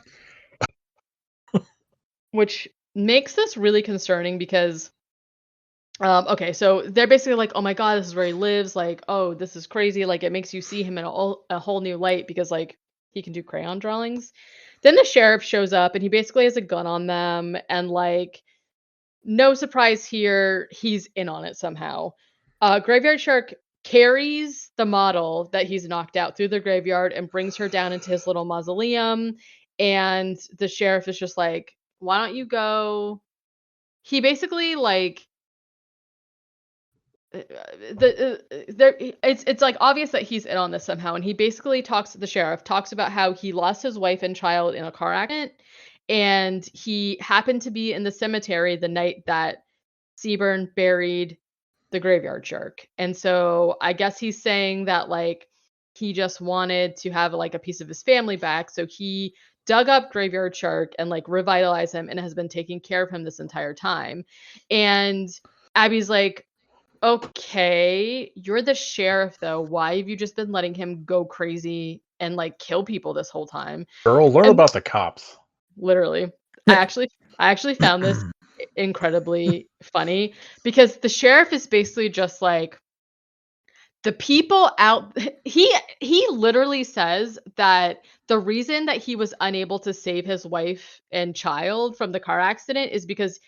which makes this really concerning because okay, so they're basically like, "Oh my god, this is where he lives." Like, "Oh, this is crazy." Like it makes you see him in a whole new light because like he can do crayon drawings. Then the sheriff shows up and he basically has a gun on them and like no surprise here, he's in on it somehow. Graveyard Shark carries the model that he's knocked out through the graveyard and brings her down into his little mausoleum. And the sheriff is just like, "Why don't you go?" He basically like it's like obvious that he's in on this somehow, and he basically the sheriff talks about how he lost his wife and child in a car accident, and he happened to be in the cemetery the night that Seaburn buried the graveyard shark. And so I guess he's saying that like he just wanted to have like a piece of his family back. So he dug up graveyard shark and like revitalized him and has been taking care of him this entire time. And Abby's like, "Okay, you're the sheriff though. Why have you just been letting him go crazy and like kill people this whole time?" Girl, learn And about the cops. literally, I actually found this incredibly funny because the sheriff is basically just like the people out he literally says that the reason that he was unable to save his wife and child from the car accident is because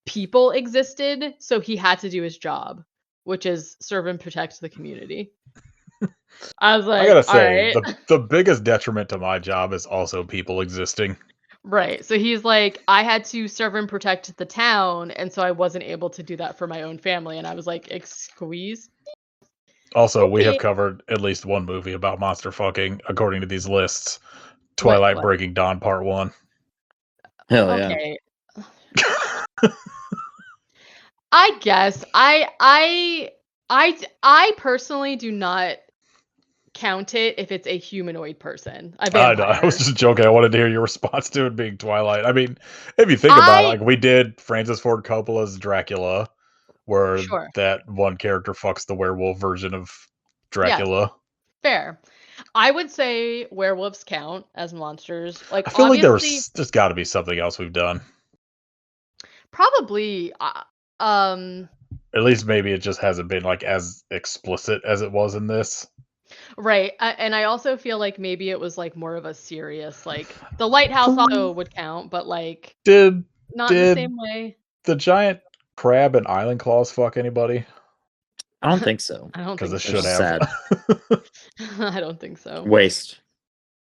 people existed, so he had to do his job, which is serve and protect the community. I was I like, gotta "All say, right." the biggest detriment to my job is also people existing. Right. So he's like, "I had to serve and protect the town, and so I wasn't able to do that for my own family." And I was like, "Excuse?" Also, we have Okay. covered at least one movie about monster fucking, according to these lists. Twilight What? Breaking Dawn Part 1. Hell yeah. Okay. I guess I personally do not count it if it's a humanoid person, a I know. I was vampire. just joking. I wanted to hear your response to it being Twilight. I mean, if you think about it, I like we did Francis Ford Coppola's Dracula, where Sure. that one character fucks the werewolf version of Yeah, Dracula. fair. I would say werewolves count as monsters. Like I feel like obviously, there's got to be something else we've done. probably At least maybe it just hasn't been like as explicit as it was in this. right. And I also feel like maybe it was like more of a serious like the lighthouse also would count, but like Did not in the did same way. the giant crab and island claws fuck anybody? I don't think so. I don't Because think this It's should so. just have. sad. I don't think so. Waste.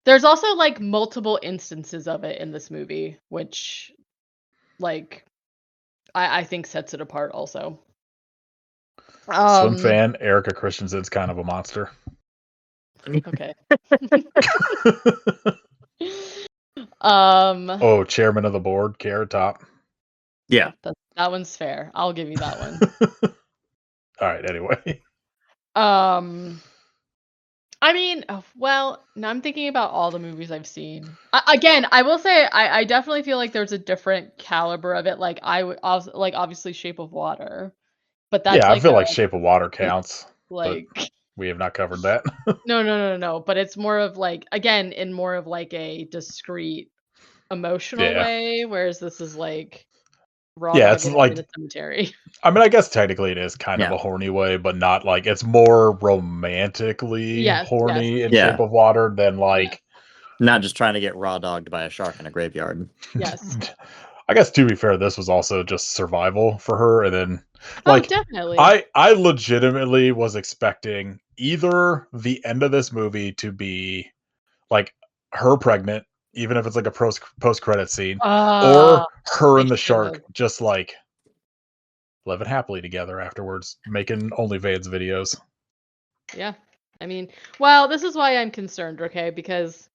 There's also, like, multiple instances of it in this movie, which, like, I think sets it apart also. Swim Um, fan, Erica Christensen's kind of a monster. okay. Um, Oh, chairman of the board, Carrot Top. Yeah. that one's fair. I'll give you that one. All right, anyway. Um, I mean, well, now I'm thinking about all the movies I've seen. Again, I will say I definitely feel like there's a different caliber of it. Like I would like obviously Shape of Water, but that's Yeah, I like feel a like Shape of Water counts, but like we have not covered that. no. But it's more of like again in more of like a discreet emotional Yeah. way, whereas this is like raw Yeah, it's dogging it in like a cemetery. I mean, I guess technically it is kind of Yeah. a horny way, but not like it's more romantically Yes, horny in Yeah. Shape of Water than yes, like Not just trying to get raw dogged by a shark in a graveyard. yes. I guess to be fair, this was also just survival for her, and then Oh, like definitely. I legitimately was expecting either the end of this movie to be like her pregnant, even if it's like a post credit scene, Ah, or her they and the should have. shark just like living happily together afterwards, making OnlyFans videos. Yeah. I mean, well, this is why I'm concerned, okay? Because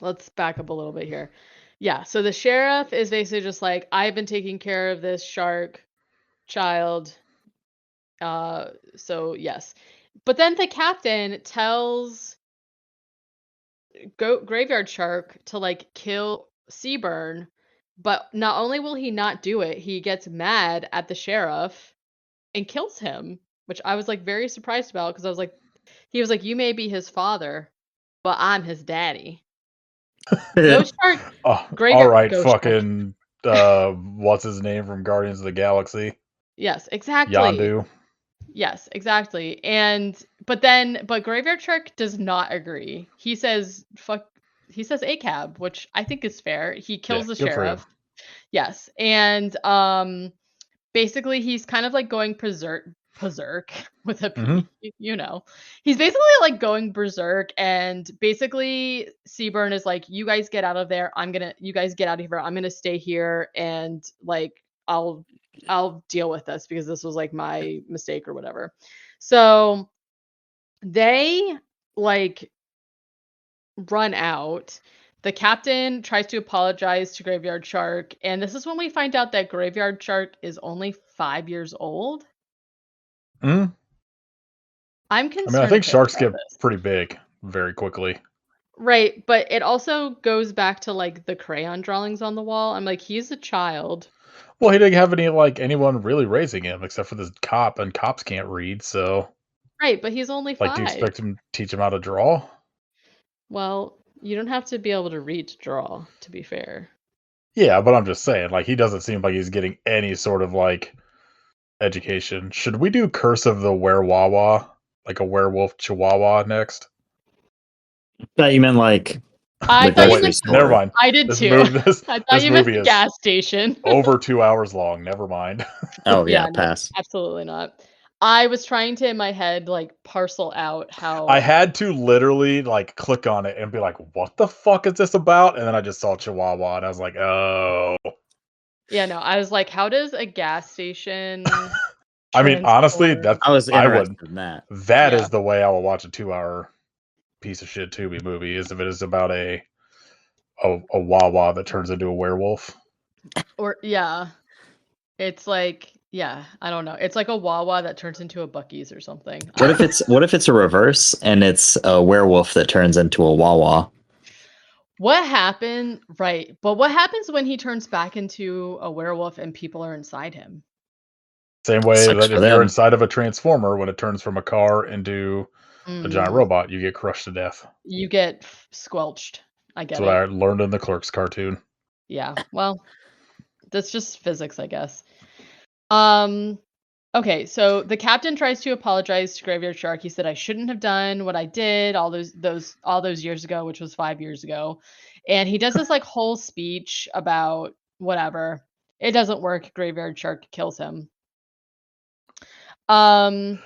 let's back up a little bit here. Yeah, so the sheriff is basically just like, I've been taking care of this shark child. So yes. But then the captain tells Graveyard Shark to like kill Seaburn, but not only will he not do it, he gets mad at the sheriff and kills him, which I was like very surprised about because I was like, he was like, "You may be his father, but I'm his daddy." Ghost Shark, Oh, all Graveyard right, Ghost Shark. fucking what's his name from Guardians of the Galaxy? Yes, exactly. Yondu. Yes, exactly. But Graveyard Shark does not agree. He says fuck. He says ACAB, which I think is fair. He Yeah, kills the good for him. sheriff. Yes, and basically he's kind of like going berserk with a Hmm. P, you know. He's basically like going berserk and basically Seaburn is like, you guys get out of there. You guys get out of here. I'm gonna stay here and like I'll deal with this because this was like my mistake or whatever. So they like run out. The captain tries to apologize to Graveyard Shark, and this is when we find out that Graveyard Shark is only 5 years old. Hmm. I'm I mean, I concerned think sharks about get this. pretty big very quickly. Right, but it also goes back to like the crayon drawings on the wall. I'm like, he's a child. Well, he didn't have any like anyone really raising him except for this cop, and cops can't read. So, Right, but he's only like, do you 5. expect him to teach him how to draw? Well, you don't have to be able to read to draw, to be fair. Yeah, but I'm just saying, like, he doesn't seem like he's getting any sort of like education. Should we do Curse of the Werewawa, like a werewolf chihuahua next? Thought you meant like I the thought you grocery meant Never store. mind. I did This too. movie, this I thought this you meant movie the is gas station. over 2 hours long. Never mind. Oh Yeah, yeah, no, pass. absolutely not. I was trying to in my head like parcel out I how had to literally like click on it and be like, "What the fuck is this about?" And then I just saw Chihuahua, and I was like, "Oh." yeah, no, I was like, how does a gas station I mean, honestly, transform? that's I was I would. interested in that. That Yeah. is the way I would watch a 2 hour piece of shit Tubi movie. Is if it is about a Wawa that turns into a werewolf. Or yeah. It's like yeah, I don't know. It's like a Wawa that turns into a Buc-ee's or something. I don't know. What if it's a reverse and it's a werewolf that turns into a Wawa? What happened right, but what happens when he turns back into a werewolf and people are inside him? Same way Sucks that for if you're them. inside of a transformer, when it turns from a car into a giant Mm, robot, you get crushed to death. you get squelched. I That's get what I it. learned in the Clerks cartoon. Yeah. Well, that's just physics, I guess. Um okay, so the captain tries to apologize to Graveyard Shark. He said I shouldn't have done what I did all those years ago, which was 5 years ago. And he does this like whole speech about whatever. It doesn't work. Graveyard Shark kills him. Um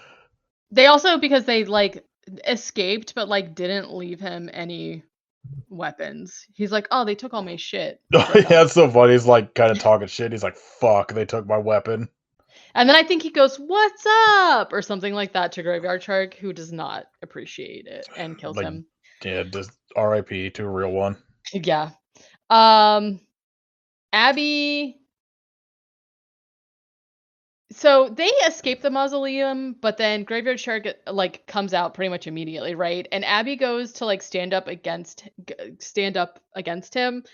they also because they like escaped but like didn't leave him any weapons. He's like, "Oh, they took all my shit." Yeah, it's so funny. He's like kind of talking shit. He's like, "Fuck, they took my weapon." And then I think he goes, "What's up?" or something like that to Graveyard Shark, who does not appreciate it and kills Like, him. yeah, just R.I.P. to a real one. Yeah. Um, Abby. So they escape the mausoleum, but then Graveyard Shark like comes out pretty much immediately, right? And Abby goes to like stand up against him,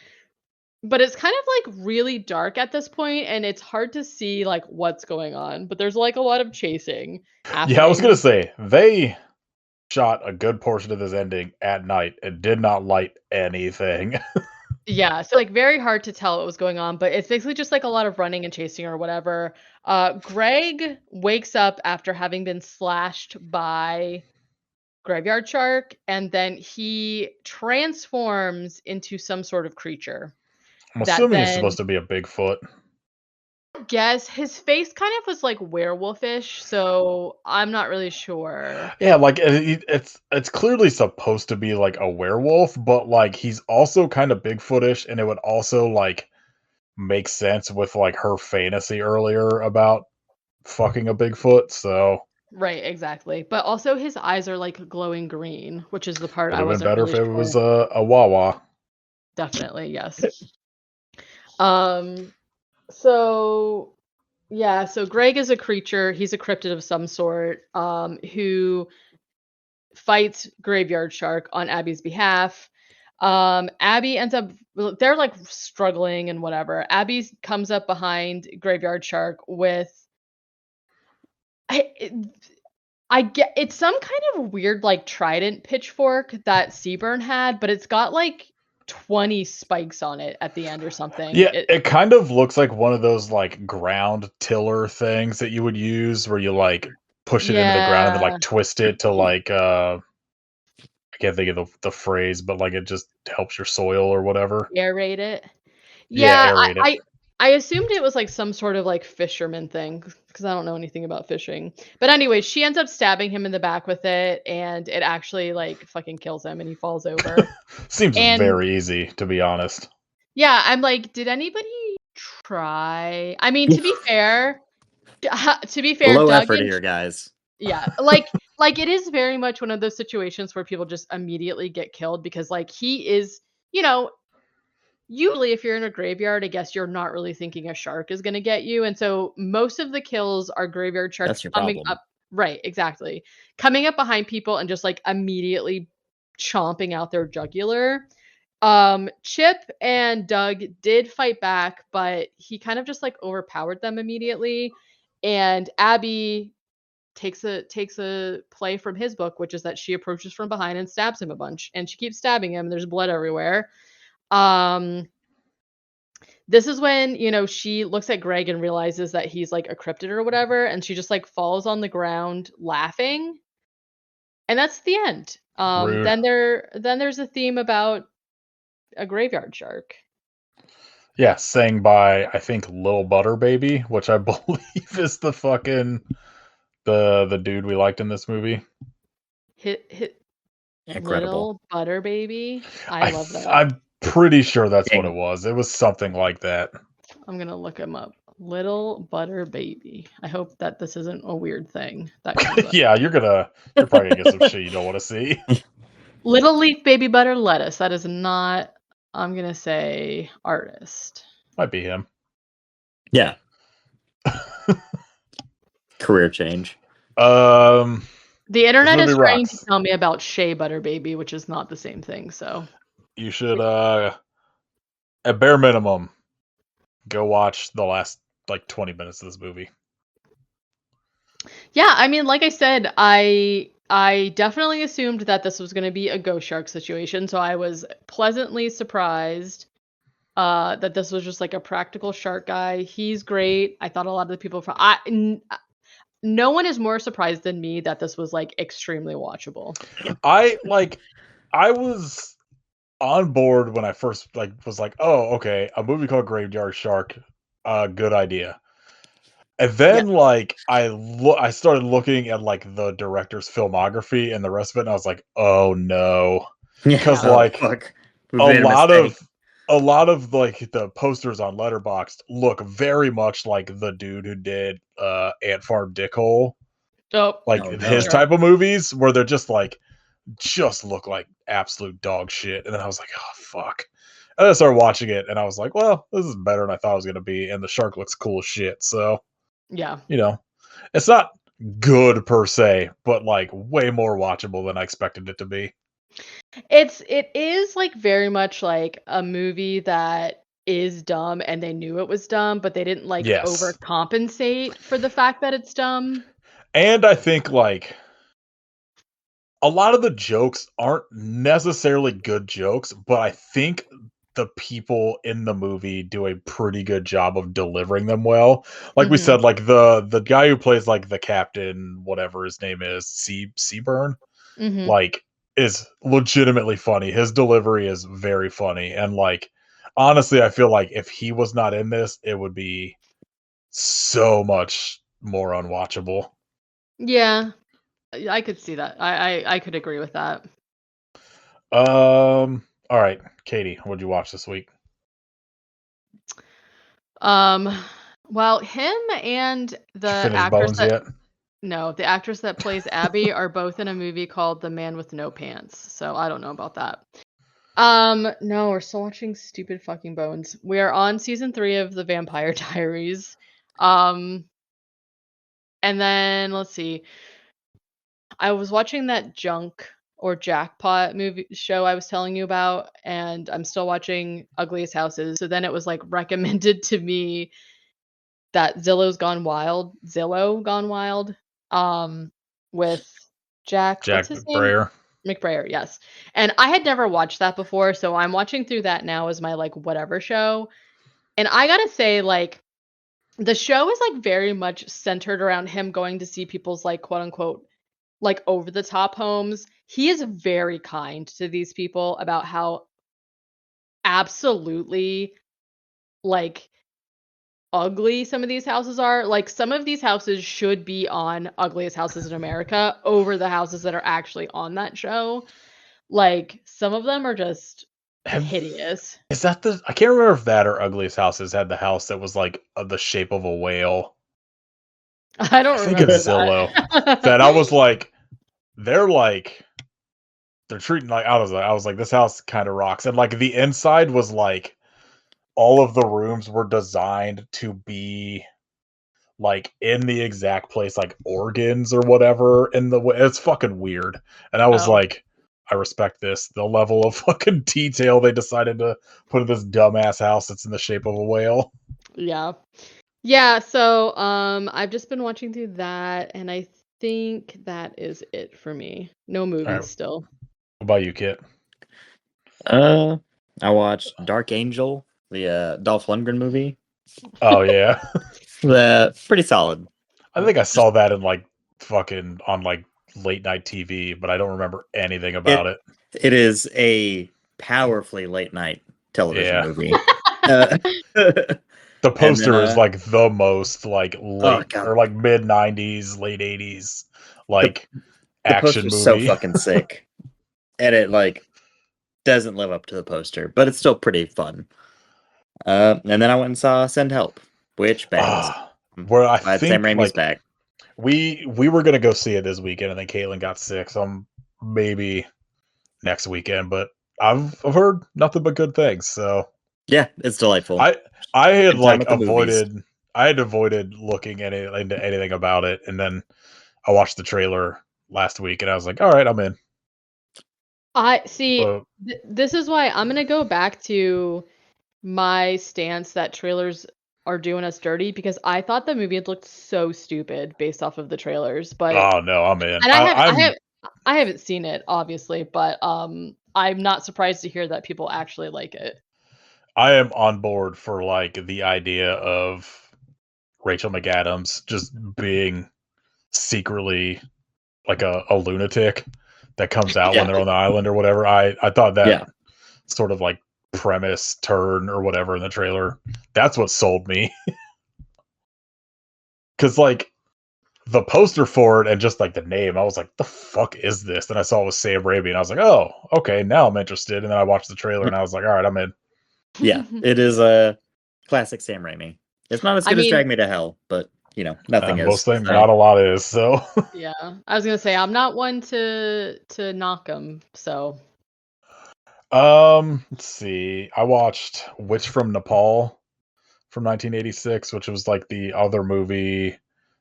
but it's kind of like really dark at this point, and it's hard to see like what's going on. But there's like a lot of chasing Yeah, I was gonna happening. say they shot a good portion of this ending at night and did not light anything. Yeah, so, like, very hard to tell what was going on, but it's basically just, like, a lot of running and chasing or whatever. Greg wakes up after having been slashed by Graveyard Shark, and then he transforms into some sort of creature I'm that assuming he's then supposed to be a Bigfoot. guess his face kind of was, like, werewolfish, so I'm not really sure. Yeah, like it's clearly supposed to be like a werewolf, but like he's also kind of Bigfootish, and it would also like make sense with like her fantasy earlier about fucking a Bigfoot. So Right, exactly, but also his eyes are, like, glowing green, which is the part would I have been wasn't better really if it sure. was a Wawa. Definitely, yes. Um, so yeah, so Greg is a creature, he's a cryptid of some sort, who fights Graveyard Shark on Abby's behalf. Abby ends up they're like struggling and whatever. Abby comes up behind Graveyard Shark with I, it- I get it's some kind of weird like trident pitchfork that Seaburn had, but it's got like 20 spikes on it at the end or something. Yeah, it kind of looks like one of those like ground tiller things that you would use where you like push it into the ground and then Yeah, like twist it to like I can't think of the phrase, but like it just helps your soil or whatever. aerate it. Yeah, Yeah, aerate it. I assumed it was, like, some sort of, like, fisherman thing because I don't know anything about fishing. But anyway, she ends up stabbing him in the back with it, and it actually, like, fucking kills him, and he falls over. Seems And very easy, to be honest. yeah, I'm like, "Did anybody try?" I mean, to be fair to be fair, Low Doug effort and here, guys. yeah, it is very much one of those situations where people just immediately get killed because, like, he is you know, usually, if you're in a graveyard, I guess you're not really thinking a shark is gonna get you, and so most of the kills are graveyard sharks That's your coming problem. up right, exactly. Coming up behind people and just, like, immediately chomping out their jugular. Chip and Doug did fight back, but he kind of just, like, overpowered them immediately, and Abby takes a play from his book, which is that she approaches from behind and stabs him a bunch, and she keeps stabbing him, there's blood everywhere. Um this is when, she looks at Greg and realizes that he's like a cryptid or whatever, and she just like falls on the ground laughing. And that's the end. Rude. Then there's a theme about a graveyard shark. Yeah, sang by I think Lil Butter Baby, which I believe is the fucking the dude we liked in this movie. Hit Incredible. little butter baby. I love that. I'm pretty sure that's what it Dang. was. It was something like that. I'm gonna look him up. Little butter baby. I hope that this isn't a weird thing that comes up. Yeah, you're probably gonna get some shit you don't want to see. Little leaf baby butter lettuce. That is not. I'm gonna say artist. Might be him. Yeah. Career change. Um, The internet movie is trying to rocks. tell me about shea butter baby, which is not the same thing, so You should at bare minimum go watch the last like 20 minutes of this movie. yeah, I mean, like I said, I definitely assumed that this was gonna be a ghost shark situation, so I was pleasantly surprised, that this was just, like, a practical shark guy. He's great. I thought a lot of the people from no one is more surprised than me that this was, like, extremely watchable. I was on board when I first like was like, "Oh, okay, a movie called Graveyard Shark, good idea." And Yeah. then like I started looking at like the director's filmography and the rest of it, and I was like, "Oh no." Yeah. Cuz Oh like fuck. We've a made a lot mistake. of like the posters on Letterboxd look very much like the dude who did Ant Farm Dickhole, Oh, like Oh his no. type of movies where they're just look like absolute dog shit. And then I was like, oh fuck. And I started watching it and I was like, well, this is better than I thought it was gonna be, and the shark looks cool as shit. So, yeah. you know, it's not good per se, but like way more watchable than I expected it to be. It is like very much like a movie that is dumb and they knew it was dumb, but they didn't like Yes. overcompensate for the fact that it's dumb. And I think like a lot of the jokes aren't necessarily good jokes, but I think the people in the movie do a pretty good job of delivering them well. Like we Mhm. said, like the guy who plays like the captain, whatever his name is, Seaburn, Mhm. like is legitimately funny. His delivery is very funny. And like honestly, I feel like if he was not in this, it would be so much more unwatchable. Yeah. I could see that. I could agree with that. All right, Katie, what'd you watch this week? Um, well, him and Did you the finish actress Bones that yet? no, the actress that plays Abby are both in a movie called The Man with No Pants. So I don't know about that. No, we're still watching stupid fucking Bones. We are on season 3 of The Vampire Diaries. Um, and then let's see. I was watching that Junk or Jackpot movie show I was telling you about, and I'm still watching Ugliest Houses. So then it was like recommended to me that Zillow Gone Wild, um, with Jack, what's Jack his name? McBrayer. McBrayer, yes. And I had never watched that before, so I'm watching through that now as my like whatever show. And I gotta say, like, the show is like very much centered around him going to see people's like quote unquote like over the top homes. He is very kind to these people about how absolutely like ugly some of these houses are. Like some of these houses should be on Ugliest Houses in America over the houses that are actually on that show. Like some of them are just Have hideous. is that the I can't remember if that or Ugliest Houses had the house that was like the shape of a whale. I I don't think it's remember Zillow. that. That I was like, they're like they're treating like I was like, this house kind of rocks. And like the inside was like all of the rooms were designed to be like in the exact place, like organs or whatever. In the way it's fucking weird. And I was Oh, like, I respect this. The level of fucking detail they decided to put in this dumbass house that's in the shape of a whale. yeah. Yeah, so I've just been watching through that and I think that is it for me. No All right, movies what still. about you, Kit? Uh, I watched Dark Angel, the Dolph Lundgren movie. Oh yeah, The pretty solid. I think I Just saw that in like fucking on like late night TV, but I don't remember anything about it it. it is a powerfully late night television Yeah, movie. Uh, the and then poster is like the most like oh late god, or like mid '90s, late '80s the like the action poster's so movie. fucking sick, and it like doesn't live up to the poster, but it's still pretty fun. And then I went and saw Send Help, which bangs. Ah, where I Glad Sam think Raimi's like back. we were gonna go see it this weekend, and then Caitlin got sick, so maybe next weekend. But I've heard nothing but good things. So Yeah, it's delightful. I I had Good time like at the movies. avoided looking into anything about it, and then I watched the trailer last week, and I was like, all right, I'm in. I see But this is why I'm going to go back to my stance that trailers are doing us dirty because I thought the movie had looked so stupid based off of the trailers, but oh no, I'm in. and I'm I haven't seen it obviously, but I'm not surprised to hear that people actually like it. I am on board for like the idea of Rachel McAdams just being secretly like a lunatic that comes out when Yeah, they're on the island or whatever. I thought that yeah. sort of like premise turn or whatever in the trailer, that's what sold me. Cause like the poster for it and just like the name, I was like, "The fuck is this?" Then I saw it was Sam Raimi, and I was like, "Oh, okay, now I'm interested." And then I watched the trailer, and I was like, "All right, I'm in." Yeah, it is a classic Sam Raimi. It's not as I good as mean, Drag Me to Hell, but nothing Most is. things, So. not a lot is. So, yeah, I was gonna say I'm not one to knock them. So let's see. I watched Witch from Nepal from 1986, which was like the other movie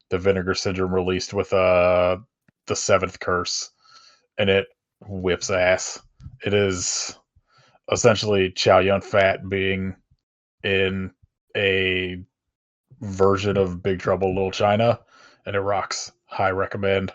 the Vinegar Syndrome released with the Seventh Curse, and it whips ass. It is essentially Chow Yun Fat being in a version of Big Trouble in Little China, and it rocks. High recommend.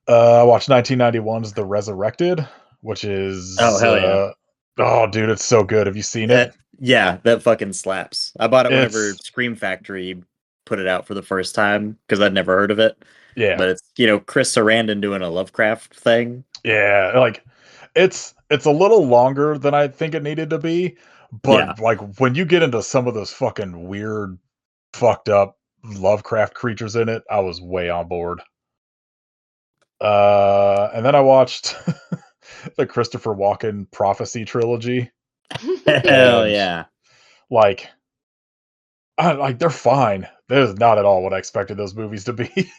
I watched 1991's The Resurrected, which Oh is hell yeah! oh dude, it's so good. Have you seen it? Yeah, that fucking slaps. I bought it whenever It's Scream Factory put it out for the first time because I'd never heard of it. yeah, But it's Chris Sarandon doing a Lovecraft thing. yeah, like it's a little longer than I think it needed to be, Yeah. but like when you get into some of those fucking weird, fucked up Lovecraft creatures in it, I was way on board. And then I watched the Christopher Walken Prophecy trilogy, Hell and yeah. like, like they're fine. They're not at all what I expected those movies to be.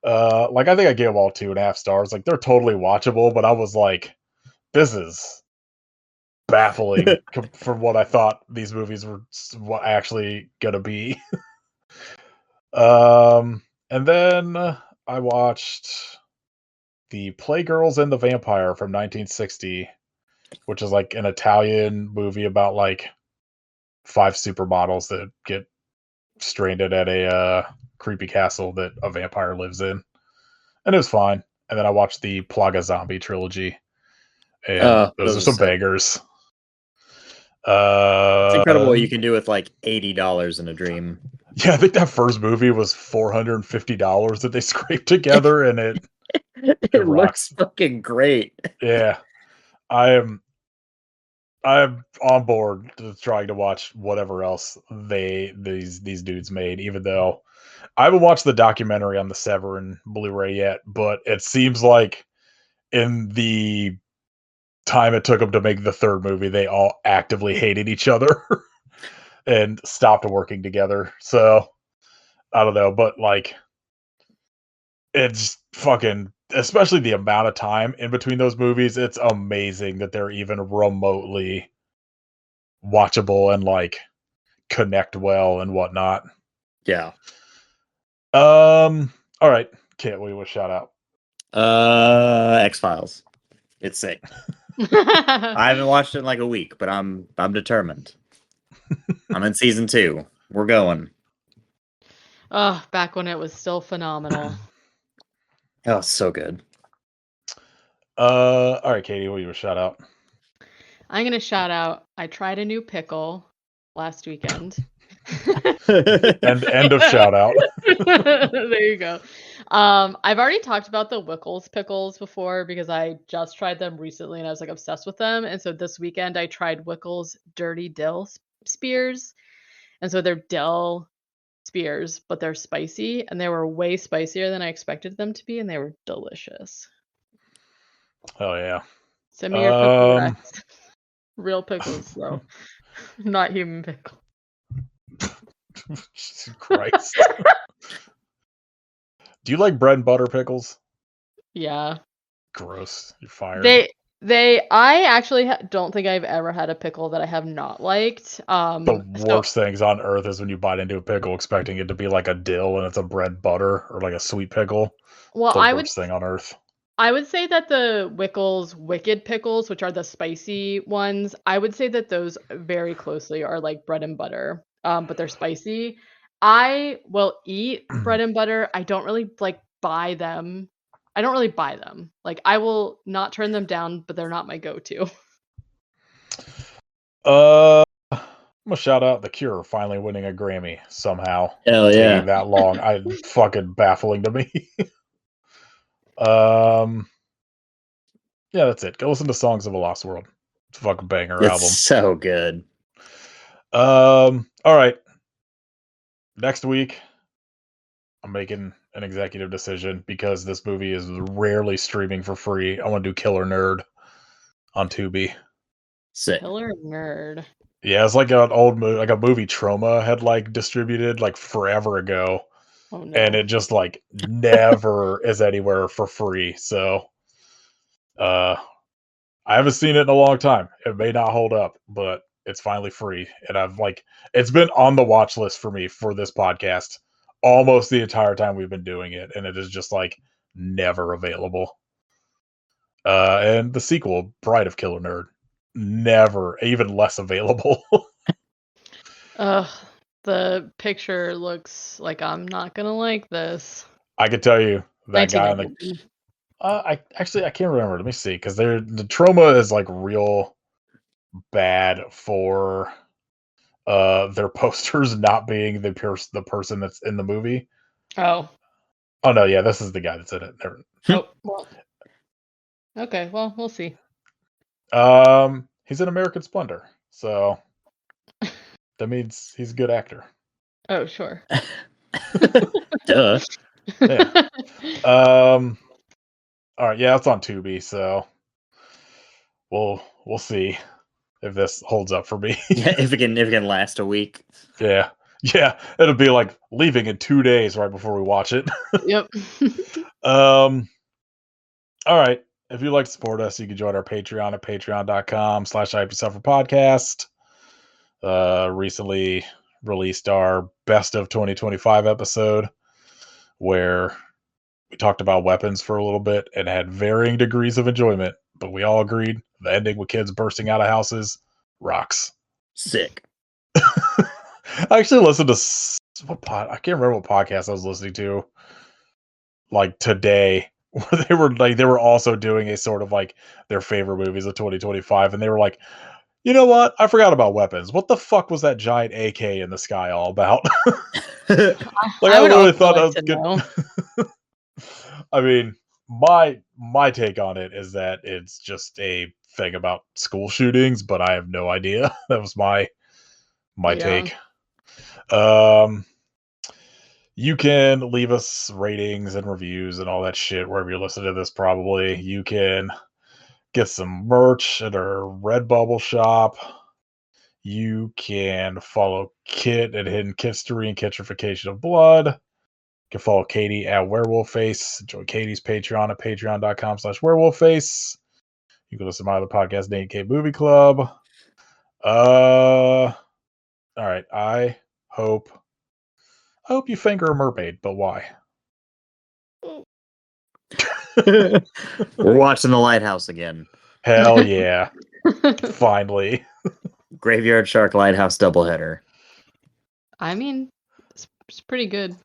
Like I think I gave them all 2.5 stars. Like they're totally watchable, but I was like, this is baffling from what I thought these movies were actually gonna be. And then I watched the Playgirls and the Vampire from 1960, which is like an Italian movie about like 5 supermodels that get stranded at a creepy castle that a vampire lives in, and it was fine. And then I watched the Plaga Zombie trilogy, and those are Those are some sick. bangers. It's incredible what you Um, can do with like $80 in a dream. yeah, I think that first movie was $450 that they scraped together, and it It looks rocks. fucking great. Yeah, I am I'm on board to trying to watch whatever else these dudes made, even though I haven't watched the documentary on the Severin Blu-ray yet, but it seems like in the time it took them to make the third movie, they all actively hated each other and stopped working together. So I don't know, but like it's fucking, especially the amount of time in between those movies, it's amazing that they're even remotely watchable and like connect well and whatnot. Yeah. All right. Can't wait with shout out. X-Files. It's sick. I haven't watched it in like a week, but I'm determined. I'm in season 2. We're going. Oh, back when it was still phenomenal. Oh, so good. All right, Katie, what you a shout out? I'm gonna shout out. I tried a new pickle last weekend. And end of shout out. There you go. I've already talked about the Wickles pickles before because I just tried them recently and I was like obsessed with them. And so this weekend I tried Wickles dirty dill spears. And so they're dill spears, but they're spicy and they were way spicier than I expected them to be, and they were delicious. Oh yeah. Send me your pickle Um Rex. Real pickles though, not human pickle. Jesus Christ. Do you like bread and butter pickles? Yeah. Gross. You're fired. I actually don't think I've ever had a pickle that I have not liked. The So worst things on earth is when you bite into a pickle expecting it to be like a dill and it's a bread butter or like a sweet pickle. well, The worst thing on earth. I would say that the Wickles Wicked pickles, which are the spicy ones, I would say that those very closely are like bread and butter, but they're spicy. I will eat bread and butter. I don't really like buy them. I don't really buy them. Like I will not turn them down, but they're not my go-to. I'm gonna shout out The Cure finally winning a Grammy somehow. Hell Taking yeah. that long. Fucking baffling to me. um yeah, that's it. Go listen to Songs of a Lost World. It's a fucking banger It's album. so good. All right. Next week, I'm making an executive decision because this movie is rarely streaming for free. I want to do Killer Nerd on Tubi. Sick. Killer Nerd. Yeah, it's like an old movie, like a movie Trauma had like distributed like forever ago, Oh no. and it just like never is anywhere for free. So, I haven't seen it in a long time. It may not hold up, but it's finally free, and it's been on the watch list for me for this podcast almost the entire time we've been doing it, and it is just like never available. And the sequel, Bride of Killer Nerd, never, even less available. Ugh, the picture looks like I'm not gonna like this. I could tell you that guy on the 1991. I can't remember. Let me see, because the trauma is like real bad for their posters not being the person that's in the movie. Oh. Oh no, yeah, this is the guy that's in it. Oh. Well. Okay. Well, we'll see. He's in American Splendor, so that means he's a good actor. Oh, sure. Duh. Yeah. All right, yeah, it's on Tubi, so we'll see if this holds up for me. Yeah, if it can last a week. Yeah. Yeah, it'll be like leaving in 2 days right before we watch it. Yep. All right. If you'd like to support us, you can join our Patreon at patreon.com/IPSufferPodcast. Recently released our best of 2025 episode where we talked about weapons for a little bit and had varying degrees of enjoyment, but we all agreed the ending with kids bursting out of houses rocks. Sick. I actually listened to I can't remember what podcast I was listening to like today where they were also doing a sort of like their favorite movies of 2025, and they were like, you know what? I forgot about weapons. What the fuck was that giant AK in the sky all about? Like I would really also thought like that to was know. good. I mean, my take on it is that it's just a thing about school shootings, but I have no idea. That was my Yeah. take. You can leave us ratings and reviews and all that shit wherever you listen to this. Probably you can get some merch at our Redbubble shop. You can follow Kit at Hidden Kitstery and Kitcherification of Blood. You can follow Katie at Werewolf Face. Join Katie's Patreon at patreon.com/werewolf face. You can listen to my other podcast, Nate K Movie Club. All right. I hope you finger a mermaid, but why? We're watching The Lighthouse again. Hell yeah. Finally. Graveyard Shark Lighthouse doubleheader. I mean, it's pretty good.